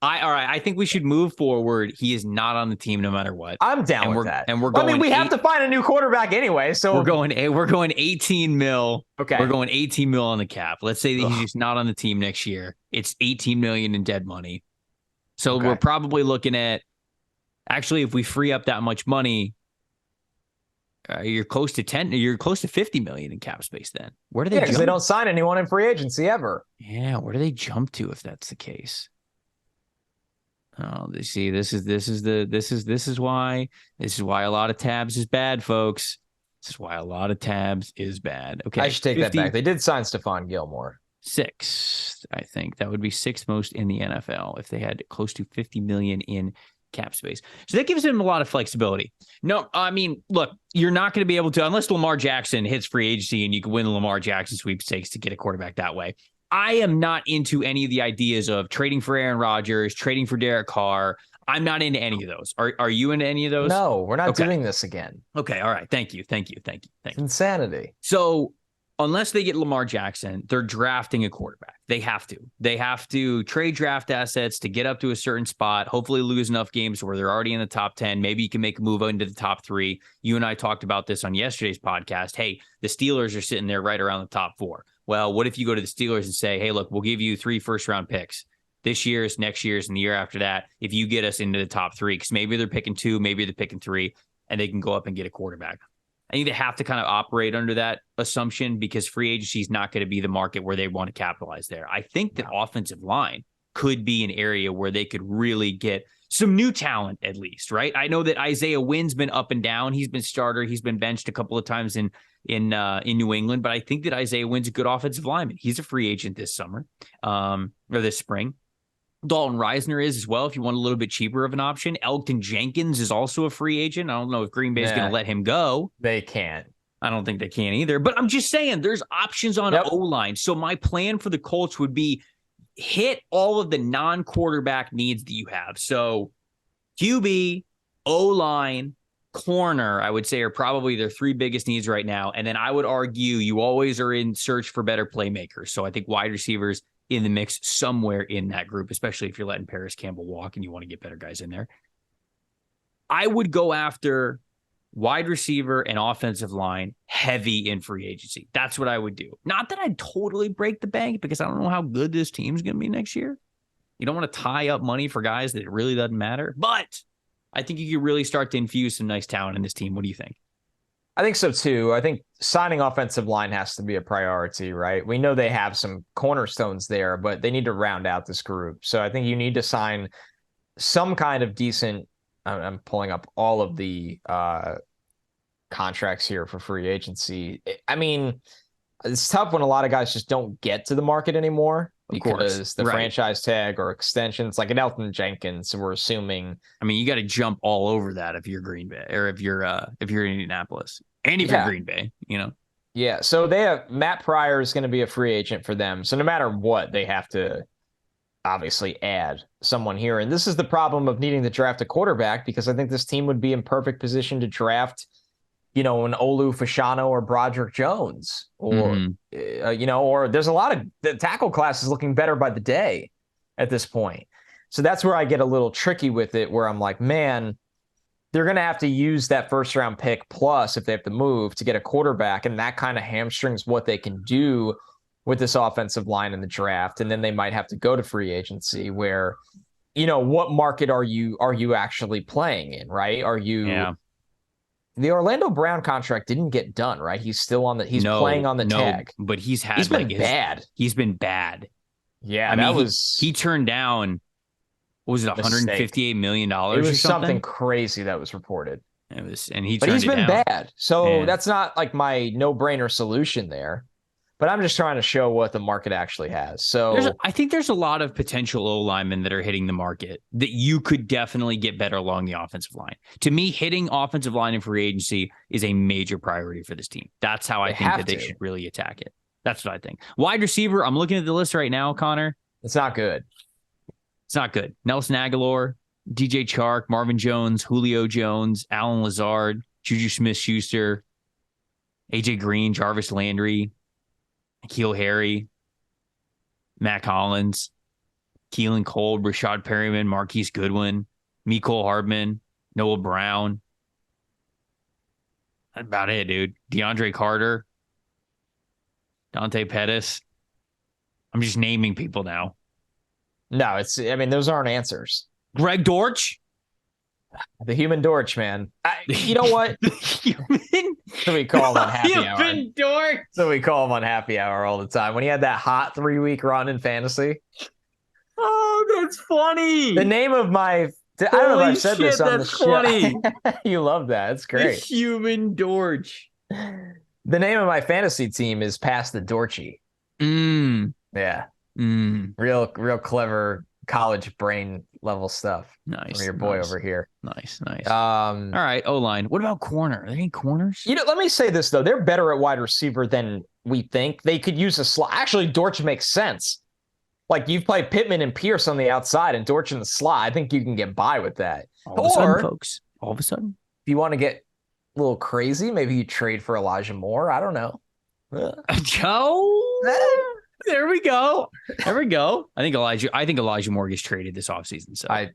All right. I think we should move forward. He is not on the team no matter what.
I'm down with that.
And we're going.
I mean, we have to find a new quarterback anyway. So
we're going 18 mil.
Okay.
We're going 18 mil on the cap. Let's say that he's just not on the team next year. It's 18 million in dead money. So we're probably looking at, actually, if we free up that much money, you're close to 50 million in cap space then. Where do they
because they don't sign anyone in free agency ever.
Yeah, where do they jump to if that's the case? Oh, they see, this is why a lot of tabs is bad, folks. This is why a lot of tabs is bad. Okay.
I should take that back. They did sign Stephon Gilmore.
6th, I think. That would be 6th most in the NFL if they had close to 50 million in cap space. So that gives them a lot of flexibility. No, I mean, look, you're not going to be able to, unless Lamar Jackson hits free agency and you can win the Lamar Jackson sweepstakes to get a quarterback that way. I am not into any of the ideas of trading for Aaron Rodgers, trading for Derek Carr. I'm not into any of those. Are you into any of those?
No, we're not doing this again.
Okay. All right. Thank you.
It's insanity.
So unless they get Lamar Jackson, they're drafting a quarterback. They have to. They have to trade draft assets to get up to a certain spot, hopefully lose enough games where they're already in the top 10. Maybe you can make a move into the top 3. You and I talked about this on yesterday's podcast. Hey, the Steelers are sitting there right around the top 4. Well, what if you go to the Steelers and say, hey, look, we'll give you 3 first-round picks this year's, next year's, and the year after that if you get us into the top 3, because maybe they're picking 2, maybe they're picking 3, and they can go up and get a quarterback. I think they have to kind of operate under that assumption because free agency is not going to be the market where they want to capitalize there. I think that offensive line could be an area where they could really get some new talent at least, right? I know that Isaiah Wynn's been up and down. He's been starter. He's been benched a couple of times in New England, but I think that Isaiah Wynn's a good offensive lineman. He's a free agent this summer or this spring. Dalton Reisner is as well, if you want a little bit cheaper of an option. Elgton Jenkins is also a free agent. I don't know if Green Bay is going to let him go.
They can't.
I don't think they can either. But I'm just saying there's options on O-line. So my plan for the Colts would be hit all of the non-quarterback needs that you have. So QB, O-line, corner, I would say, are probably their 3 biggest needs right now. And then I would argue you always are in search for better playmakers. So I think wide receivers in the mix somewhere in that group, especially if you're letting Paris Campbell walk and you want to get better guys in there. I would go after wide receiver and offensive line heavy in free agency. That's what I would do. Not that I'd totally break the bank because I don't know how good this team's going to be next year. You don't want to tie up money for guys that it really doesn't matter. But I think you could really start to infuse some nice talent in this team. What do you think?
I think so, too. I think signing offensive line has to be a priority, right? We know they have some cornerstones there, but they need to round out this group. So I think you need to sign some kind of decent – I'm pulling up all of the contracts here for free agency. I mean, it's tough when a lot of guys just don't get to the market anymore because the franchise tag or extensions, like an Elgton Jenkins, we're assuming.
I mean, you got to jump all over that if you're Green Bay or if you're Indianapolis and if you're Green Bay, you know.
Yeah, so they have Matt Pryor is going to be a free agent for them. So no matter what, they have to obviously add someone here. And this is the problem of needing to draft a quarterback because I think this team would be in perfect position to draft, you know, an Olu Fashanu or Broderick Jones or, you know, or there's a lot of the tackle class is looking better by the day at this point. So that's where I get a little tricky with it, where I'm like, man, they're going to have to use that first round pick plus if they have to move to get a quarterback. And that kind of hamstrings what they can do with this offensive line in the draft. And then they might have to go to free agency where, you know, what market are you actually playing in, right? Are you The Orlando Brown contract didn't get done, right? He's still on the. He's playing on the tag,
but he's
been bad.
He's been bad.
Yeah,
I mean, he turned down. What was it, $158 million?
It was something crazy that was reported.
It was, and he.
But he's been
down.
bad, so that's not like my no-brainer solution there. But I'm just trying to show what the market actually has. So
I think there's a lot of potential O linemen that are hitting the market that you could definitely get better along the offensive line. To me, hitting offensive line in free agency is a major priority for this team. That's how I think that they should really attack it. That's what I think. Wide receiver, I'm looking at the list right now, Connor.
It's not good.
It's not good. Nelson Aguilar, DJ Chark, Marvin Jones, Julio Jones, Alan Lazard, Juju Smith-Schuster, AJ Green, Jarvis Landry, N'Keal Harry, Matt Collins, Keelan Cole, Rashad Perryman, Marquise Goodwin, Mecole Hardman, Noah Brown. That's about it, dude. DeAndre Carter, Dante Pettis. I'm just naming people now.
No, those aren't answers.
Greg Dortch.
The human Dortch, man. You know what?
The human.
So we call him on happy hour.
Human Dortch.
So we call him on happy hour all the time. When he had that hot 3-week run in fantasy.
Oh, that's funny.
The name of my. I don't know if I've said this on the show.
Funny.
You love that. It's great.
The human Dortch.
The name of my fantasy team is Pass the Dorchy. Yeah. Real clever college brain level stuff.
Nice.
From your boy over here.
Nice. All right, O-line. What about corner? Are there any corners?
Let me say this, though. They're better at wide receiver than we think. They could use a slot. Actually, Dortch makes sense. Like, you've played Pittman and Pierce on the outside and Dortch in the slot. I think you can get by with that.
All of a sudden, folks. All of a sudden.
If you want to get a little crazy, maybe you trade for Elijah Moore. I don't know.
Joe? There we go. I think Elijah Moore gets traded this offseason. So
I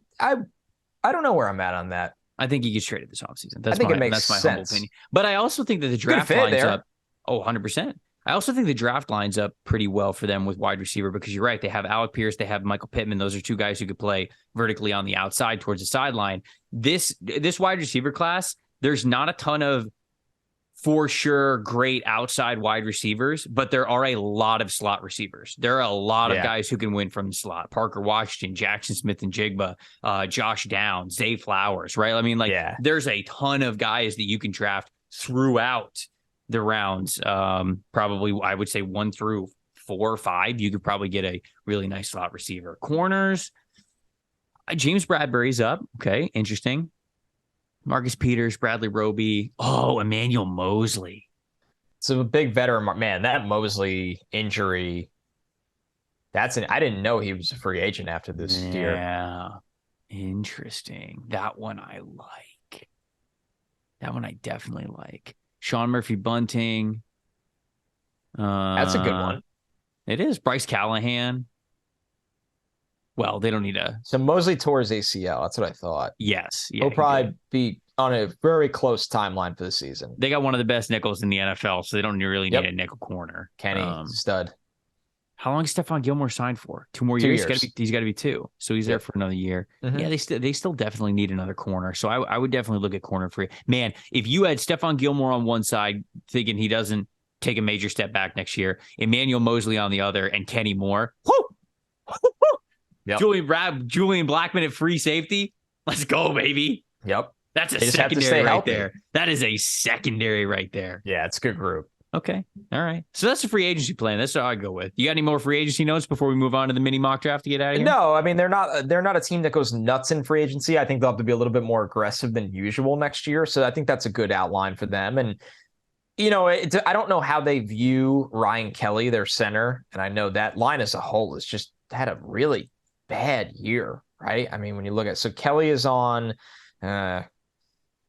don't know where I'm at on that.
I think he gets traded this offseason. That's my humble opinion. But I also think that the draft lines up. 100%. I also think the draft lines up pretty well for them with wide receiver because you're right. They have Alec Pierce. They have Michael Pittman. Those are two guys who could play vertically on the outside towards the sideline. This wide receiver class, there's not a ton of for sure great outside wide receivers, but there are a lot of slot receivers. There are a lot of guys who can win from the slot. Parker Washington, Jackson Smith and Jigba, Josh Downs, Zay Flowers, right? I mean, there's a ton of guys that you can draft throughout the rounds. Probably, I would say 1 through 4 or 5, you could probably get a really nice slot receiver. Corners, James Bradbury's up. Okay, interesting. Marcus Peters, Bradley Roby. Oh, Emmanuel Mosley.
So a big veteran, man. That Mosley injury. I didn't know he was a free agent after this year.
Yeah, interesting. That one I like. That one I definitely like. Sean Murphy Bunting.
That's a good one.
It is. Bryce Callahan. Well, they don't need a.
So Mosley tore his ACL. That's what I thought.
Yes. Yeah,
he'll probably be on a very close timeline for the season.
They got one of the best nickels in the NFL, so they don't really need a nickel corner.
Kenny, stud.
How long is Stephon Gilmore signed for? 2 more years? He's got to be 2. So he's there for another year. Mm-hmm. Yeah, they still definitely need another corner. So I would definitely look at corner free. Man, if you had Stephon Gilmore on one side, thinking he doesn't take a major step back next year, Emmanuel Mosley on the other, and Kenny Moore, Julian Blackmon at free safety. Let's go, baby.
Yep.
That's a secondary right there. That is a secondary right there.
Yeah, it's a good group.
Okay. All right. So that's a free agency plan. That's what I'd go with. You got any more free agency notes before we move on to the mini mock draft to get out of here?
No, I mean, they're not a team that goes nuts in free agency. I think they'll have to be a little bit more aggressive than usual next year. So I think that's a good outline for them. And, I don't know how they view Ryan Kelly, their center. And I know that line as a whole has just had a really bad year, right? I mean, when you look at, so Kelly is on,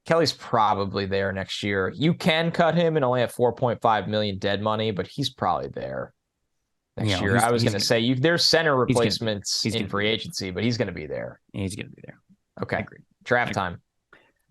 Kelly's probably there next year. You can cut him and only have $4.5 million dead money, but he's probably there next year. I was going to say there's center replacements in free agency, but he's going to be there.
He's going to be there.
Okay. Draft time.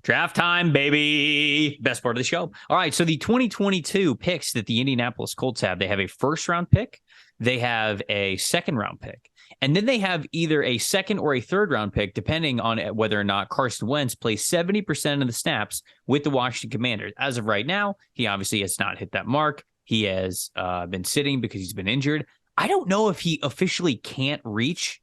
Draft time, baby. Best part of the show. All right. So the 2022 picks that the Indianapolis Colts have, they have a first round pick. They have a second round pick. And then they have either a second or a third round pick, depending on whether or not Carson Wentz plays 70% of the snaps with the Washington Commanders. As of right now, he obviously has not hit that mark. He has been sitting because he's been injured. I don't know if he officially can't reach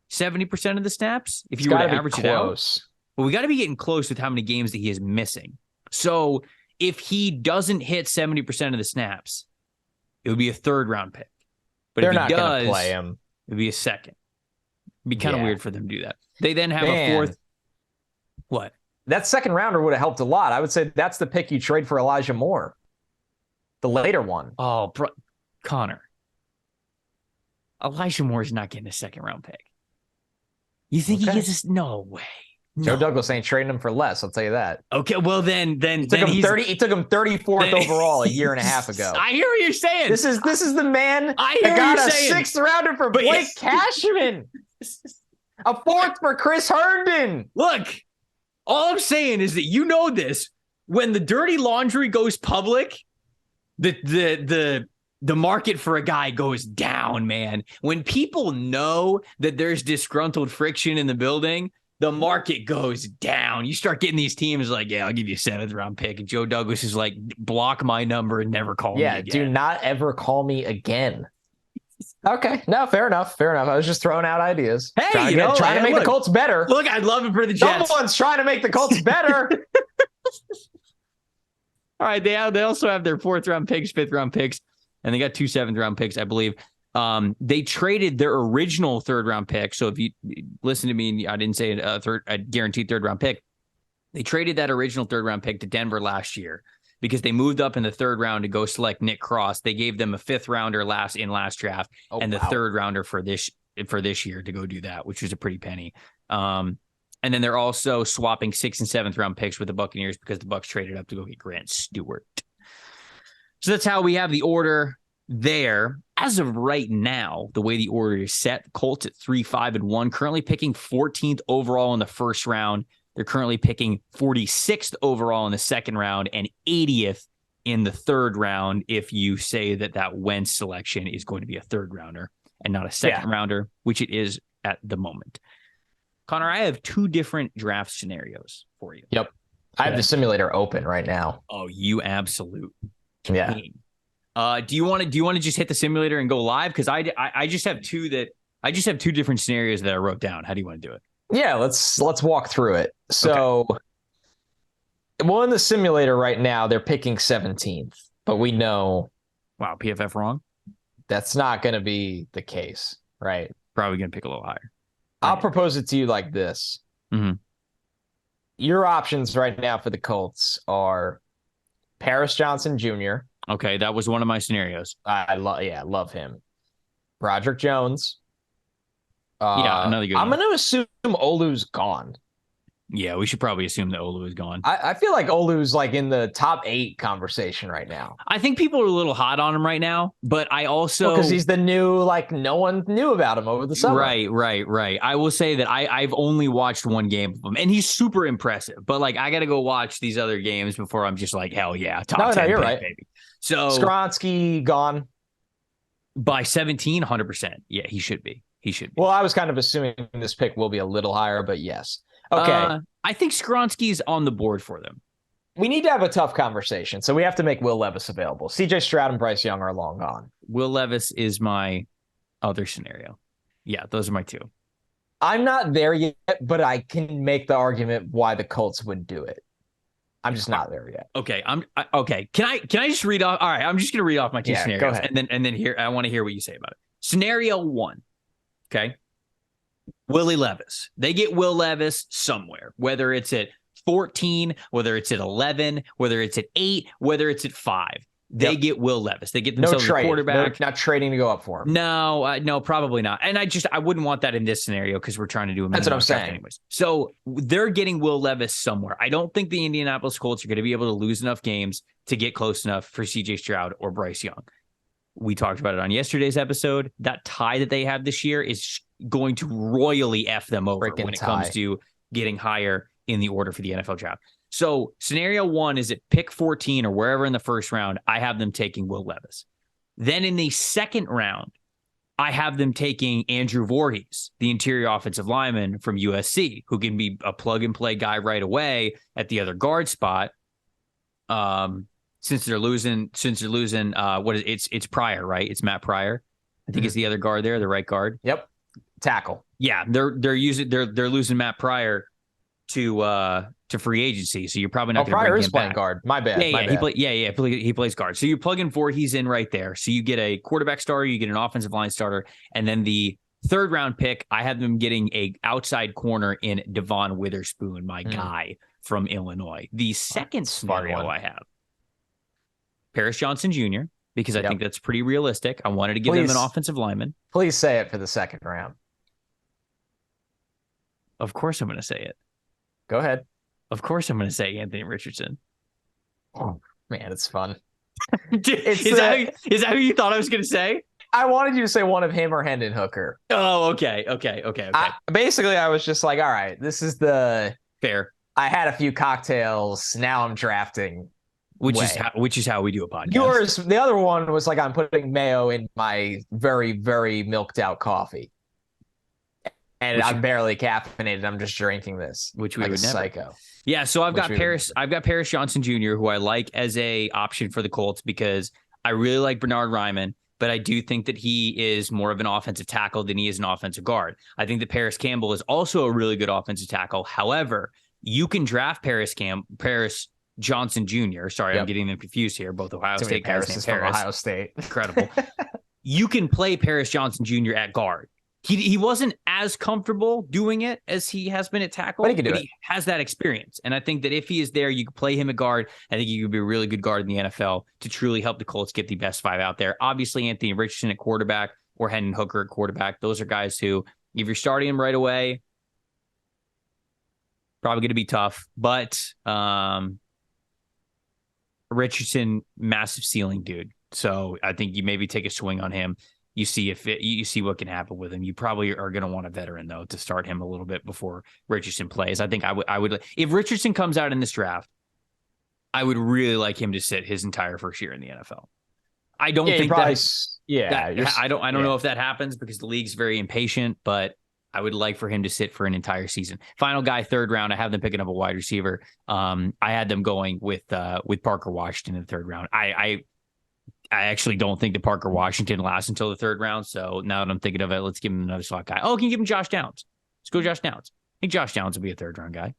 70% of the snaps if you were to average it out. But we got to be getting close with how many games that he is missing. So if he doesn't hit 70% of the snaps, it would be a third round pick. But
they're
if he
not going to play him.
It would be a second. It'd be kind of weird for them to do that. They then have a fourth. What?
That second rounder would have helped a lot. I would say that's the pick you trade for Elijah Moore. The later one.
Oh, Connor. Elijah Moore's not getting a second round pick. You think he gets this? No way.
Joe Douglas ain't trading him for less. I'll tell you that.
Okay, well then
he took him 34th overall a year and a half ago.
I hear what you're saying.
This is the man that got a sixth rounder for Blake Cashman, a fourth for Chris Herndon.
Look, all I'm saying is that you know this. When the dirty laundry goes public, the market for a guy goes down, man. When people know that there's disgruntled friction in the building, the market goes down. You start getting these teams like, yeah, I'll give you a 7th round pick. And Joe Douglas is like, block my number and never call me again.
Yeah, do not ever call me again. Okay, no, fair enough. I was just throwing out ideas.
Hey,
trying to make the Colts better.
Look, I'd love it for the Jets.
Someone's trying to make the Colts better.
All right, they also have their 4th round picks, 5th round picks, and they got 2 7th round picks, I believe. They traded their original 3rd round pick. So if you listen to me, I didn't say a guaranteed 3rd round pick. They traded that original 3rd round pick to Denver last year because they moved up in the 3rd round to go select Nick Cross. They gave them a 5th rounder last draft the 3rd rounder for this year to go do that, which was a pretty penny. And then they're also swapping 6th and 7th round picks with the Buccaneers because the Bucs traded up to go get Grant Stewart. So that's how we have the order there. As of right now, the way the order is set, the Colts at 3-5-1, currently picking 14th overall in the 1st round. They're currently picking 46th overall in the 2nd round and 80th in the 3rd round. If you say that Wentz selection is going to be a 3rd rounder and not a 2nd rounder, which it is at the moment. Connor, I have 2 different draft scenarios for you.
Yep. I have the simulator open right now.
Oh, you absolute
king.
Do you want to just hit the simulator and go live? Because I just have 2 different scenarios that I wrote down. How do you want to do it?
Yeah, let's walk through it. So, well, in the simulator right now, they're picking 17th, but we know.
Wow, PFF wrong?
That's not going to be the case, right?
Probably going to pick a little higher.
I'll propose it to you like this.
Mm-hmm.
Your options right now for the Colts are Paris Johnson Jr.
Okay, that was one of my scenarios.
I love him. Broderick Jones.
Another good one.
I'm going to assume Olu's gone.
Yeah, we should probably assume that Olu is gone.
I feel like Olu's like in the top 8 conversation right now.
I think people are a little hot on him right now, but I also...
because he's the new, like, no one knew about him over the summer.
Right. I will say that I've only watched 1 game of him, and he's super impressive, but, like, I got to go watch these other games before I'm just like, hell yeah, top 10
you're
pick,
right.
baby. So
Skronsky gone.
By 17, 100%. Yeah, he should be.
Well, I was kind of assuming this pick will be a little higher, but yes. Okay.
I think Skronsky's on the board for them.
We need to have a tough conversation, so we have to make Will Levis available. CJ Stroud and Bryce Young are long gone.
Will Levis is my other scenario. Yeah, those are my 2.
I'm not there yet, but I can make the argument why the Colts would do it. I'm just not there yet.
Okay, okay. Can I just read off? All right, I'm just going to read off my 2 scenarios,
go ahead.
and then here I want to hear what you say about it. Scenario 1. Okay. Willie Levis. They get Will Levis somewhere, whether it's at 14, whether it's at 11, whether it's at 8, whether it's at 5. They get Will Levis. They get themselves a quarterback.
They're not trading to go up for him.
No, probably not. And I wouldn't want that in this scenario because we're trying to do a
That's what I'm saying.
Anyways. So they're getting Will Levis somewhere. I don't think the Indianapolis Colts are going to be able to lose enough games to get close enough for CJ Stroud or Bryce Young. We talked about it on yesterday's episode. That tie that they have this year is going to royally F them over when it comes to getting higher in the order for the NFL draft. So scenario 1 is at pick 14 or wherever in the 1st round, I have them taking Will Levis. Then in the 2nd round, I have them taking Andrew Voorhees, the interior offensive lineman from USC, who can be a plug and play guy right away at the other guard spot. Since they're losing, it's Pryor, right? It's Matt Pryor. I think it's the other guard there, the right guard.
Yep. Tackle.
Yeah, they're losing Matt Pryor to free agency, so you're probably not going to bring him back. Pryor is playing
guard. My bad.
He plays guard. So you plug in Voorhees in right there. So you get a quarterback starter, you get an offensive line starter, and then the third round pick, I have them getting a outside corner in Devon Witherspoon, my guy from Illinois. The second scenario I have, Paris Johnson Jr., because I think that's pretty realistic. I wanted to give them an offensive lineman.
Please say it for the second round.
Of course I'm going to say it.
Go ahead.
Of course I'm going to say Anthony Richardson.
Oh, man, it's fun.
Is that who you thought I was going to say?
I wanted you to say one of him or Hendon Hooker.
Oh, okay.
Basically, I was just like, all right, this is the...
Fair.
I had a few cocktails. Now I'm drafting.
Which is how we do a podcast.
The other one was like I'm putting mayo in my very, very milked out coffee. And I'm barely caffeinated. I'm just drinking this.
Which we
like
would
a
never.
Psycho.
Yeah, so I've got Paris Johnson Jr., who I like as a option for the Colts because I really like Bernard Ryman, but I do think that he is more of an offensive tackle than he is an offensive guard. I think that Paris Campbell is also a really good offensive tackle. However, you can draft Paris Johnson Jr. Sorry, I'm getting them confused here. Both Ohio State guys named Paris.
From Ohio State.
Incredible. You can play Paris Johnson Jr. at guard. He wasn't as comfortable doing it as he has been at tackle, but he has that experience. And I think that if he is there, you can play him at guard. I think he could be a really good guard in the NFL to truly help the Colts get the best five out there. Obviously, Anthony Richardson at quarterback or Hendon Hooker at quarterback. Those are guys who, if you're starting them right away, probably going to be tough. But Richardson, massive ceiling dude. So I think you maybe take a swing on him. You see what can happen with him. You probably are going to want a veteran though to start him a little bit before Richardson plays. I think I would if Richardson comes out in this draft, I would really like him to sit his entire first year in the NFL. I don't think I don't know if that happens because the league's very impatient, but I would like for him to sit for an entire season. Final guy, third round. I have them picking up a wide receiver. I had them going with Parker Washington in the third round. I actually don't think that Parker Washington lasts until the third round. So now that I'm thinking of it, let's give him another slot guy. Oh, can you give him Josh Downs? Let's go Josh Downs. I think Josh Downs will be a third round guy.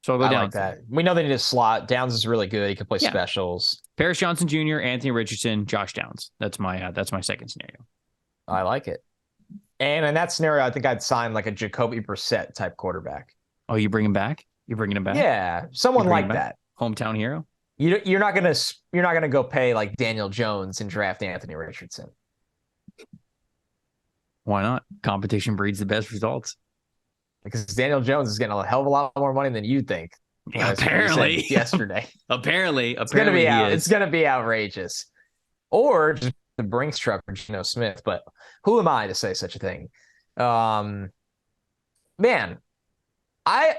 So I'll go Downs.
Like that. We know they need a slot. Downs is really good. He can play specials.
Paris Johnson Jr., Anthony Richardson, Josh Downs. That's my second scenario.
I like it. And in that scenario, I think I'd sign like a Jacoby Brissett type quarterback.
Oh, you bring him back? You're bringing him back?
Yeah, someone like that.
Hometown hero?
You're not gonna go pay like Daniel Jones and draft Anthony Richardson.
Why not? Competition breeds the best results.
Because Daniel Jones is getting a hell of a lot more money than you think.
Apparently,
yesterday.
apparently,
it's gonna be outrageous. Or just the Brinks truck for Geno Smith. But who am I to say such a thing? Man, God,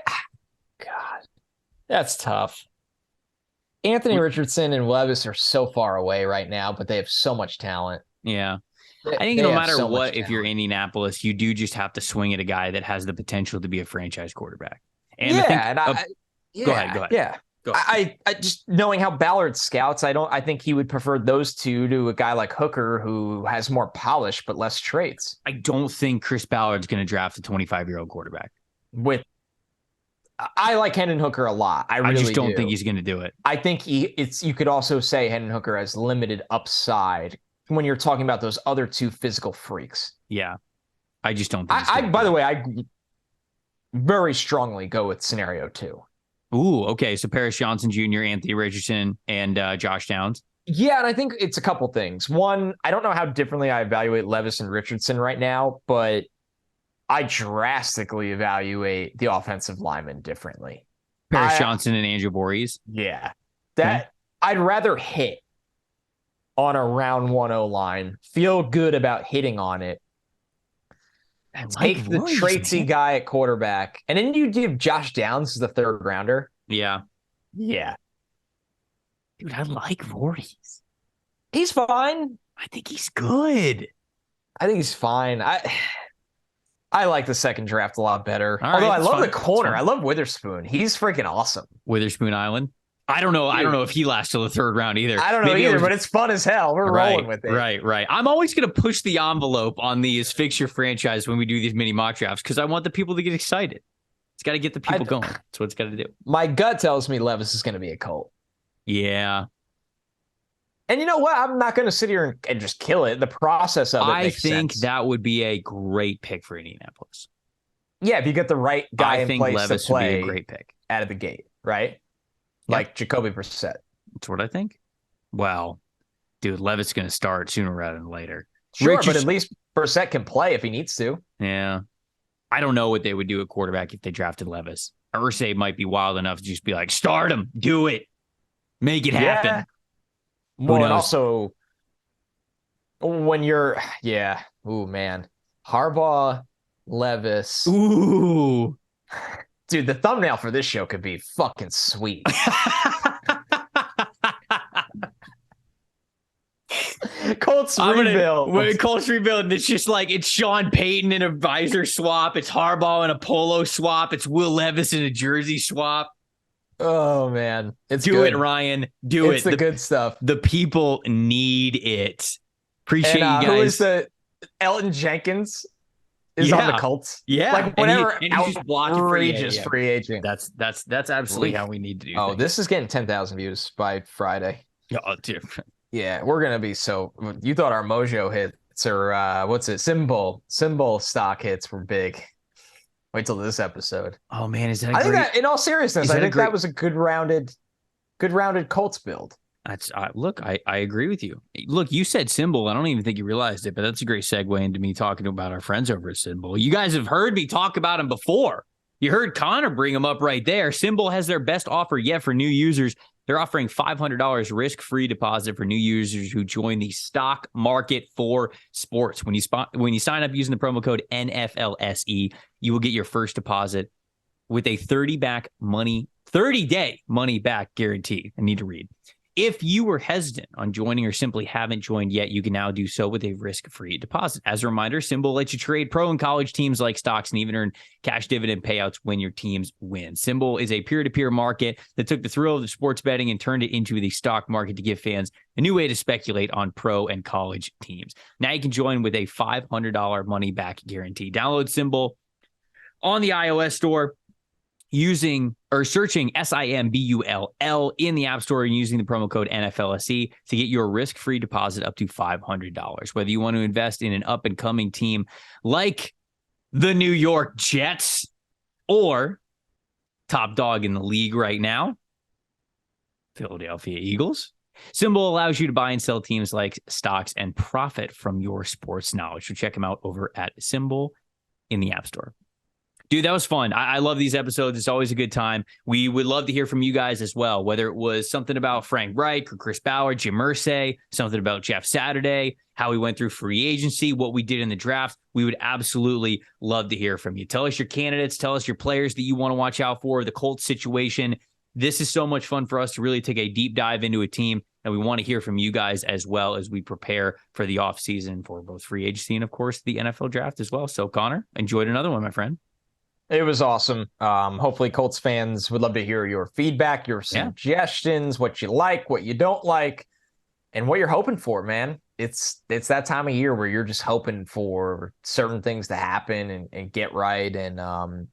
that's tough. Anthony Richardson and Levis are so far away right now, but they have so much talent.
Yeah. I think no matter what, if you're Indianapolis, you do just have to swing at a guy that has the potential to be a franchise quarterback. And go ahead.
Yeah. I just knowing how Ballard scouts, I think he would prefer those two to a guy like Hooker who has more polish but less traits.
I don't think Chris Ballard's going to draft a 25-year-old quarterback.
I like Hendon Hooker a lot. I
just don't think he's going to do it.
I think you could also say Hendon Hooker has limited upside when you're talking about those other two physical freaks.
Yeah. I just don't think
by the way, I very strongly go with scenario 2.
Ooh, okay. So Paris Johnson Jr., Anthony Richardson, and Josh Downs.
Yeah, and I think it's a couple things. One, I don't know how differently I evaluate Levis and Richardson right now, but I drastically evaluate the offensive linemen differently.
Paris Johnson and Andrew Voorhees.
Yeah. I'd rather hit on a round 1-0 line, feel good about hitting on it, take the traitsy guy at quarterback, and then you give Josh Downs as the third rounder.
Yeah.
Yeah.
Dude, I like Voorhees.
He's fine.
I think he's good.
I think he's fine. I like the second draft a lot better.
All
Although
right,
I love
fine.
the corner. I love Witherspoon. He's freaking awesome.
Witherspoon Island. I don't know. I don't know if he lasts till the third round either.
I don't know either, but it's fun as hell. We're rolling with it.
Right. I'm always going to push the envelope on these Fix Your Franchise when we do these mini mock drafts because I want the people to get excited. It's got to get the people going. That's what it's got to do.
My gut tells me Levis is going to be a Colt.
Yeah.
And you know what? I'm not going to sit here and just kill it. The process of it makes sense. I think
that would be a great pick for Indianapolis.
Yeah, if you get the right guy in place
Levis
to play
would be a great pick
out of the gate, right? Like Jacoby Brissett.
That's what I think. Wow. Dude, Levis is going to start sooner rather than later.
Sure, but at least Brissett can play if he needs to.
Yeah. I don't know what they would do at quarterback if they drafted Levis. Irsay might be wild enough to just be like, start him, do it, make it happen.
Well, and also when you're, ooh, man, Harbaugh, Levis.
Ooh.
Dude, the thumbnail for this show could be fucking sweet. Colts rebuild.
Colts rebuild. It's just like it's Sean Payton in a visor swap. It's Harbaugh in a polo swap. It's Will Levis in a jersey swap.
Oh man, it's
do
good.
It, Ryan. Do
it's
it.
The good stuff.
The people need it. Appreciate you guys.
Who is the Elton Jenkins? Is on the Colts.
Yeah.
Like whatever
and he just blocked
free agent.
That's absolutely how we need to do things.
This is getting 10,000 views by Friday.
Oh, dude.
Yeah, we're gonna be so you thought our Mojo hits or what's it? Symbol stock hits were big. Wait till this episode.
Oh man, is that
I think that in all seriousness, I think that was a good rounded Colts build.
That's look, I agree with you. Look, you said Symbol. I don't even think you realized it, but that's a great segue into me talking about our friends over at Symbol. You guys have heard me talk about them before. You heard Connor bring them up right there. Symbol has their best offer yet for new users. They're offering $500 risk-free deposit for new users who join the stock market for sports. When you sign up using the promo code NFLSE, you will get your first deposit with a 30-day money back guarantee. I need to read. If you were hesitant on joining or simply haven't joined yet, you can now do so with a risk-free deposit. As a reminder, Symbol lets you trade pro and college teams like stocks and even earn cash dividend payouts when your teams win. Symbol is a peer-to-peer market that took the thrill of the sports betting and turned it into the stock market to give fans a new way to speculate on pro and college teams. Now you can join with a $500 money-back guarantee. Download Symbol on the iOS store using or searching SIMBULL in the App Store and using the promo code NFLSE to get your risk-free deposit up to $500. Whether you want to invest in an up-and-coming team like the New York Jets or top dog in the league right now, Philadelphia Eagles, Symbol allows you to buy and sell teams like stocks and profit from your sports knowledge. So check them out over at Symbol in the App Store. Dude, that was fun. I love these episodes. It's always a good time. We would love to hear from you guys as well, whether it was something about Frank Reich or Chris Ballard, Jim Irsay, something about Jeff Saturday, how we went through free agency, what we did in the draft. We would absolutely love to hear from you. Tell us your candidates. Tell us your players that you want to watch out for, the Colts situation. This is so much fun for us to really take a deep dive into a team, and we want to hear from you guys as well as we prepare for the offseason for both free agency and, of course, the NFL draft as well. So, Connor, enjoyed another one, my friend.
It was awesome. Hopefully Colts fans would love to hear your feedback, your suggestions, what you like, what you don't like, and what you're hoping for, man. It's that time of year where you're just hoping for certain things to happen and get right and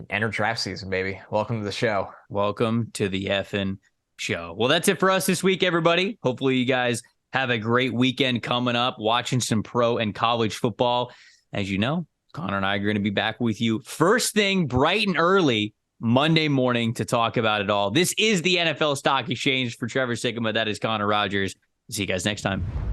enter draft season, baby. Welcome to the show.
Welcome to the effing show. Well, that's it for us this week, everybody. Hopefully you guys have a great weekend coming up, watching some pro and college football. As you know, Connor and I are going to be back with you first thing bright and early Monday morning to talk about it all. This is the NFL Stock Exchange. For Trevor Sikkema, that is Connor Rogers. See you guys next time.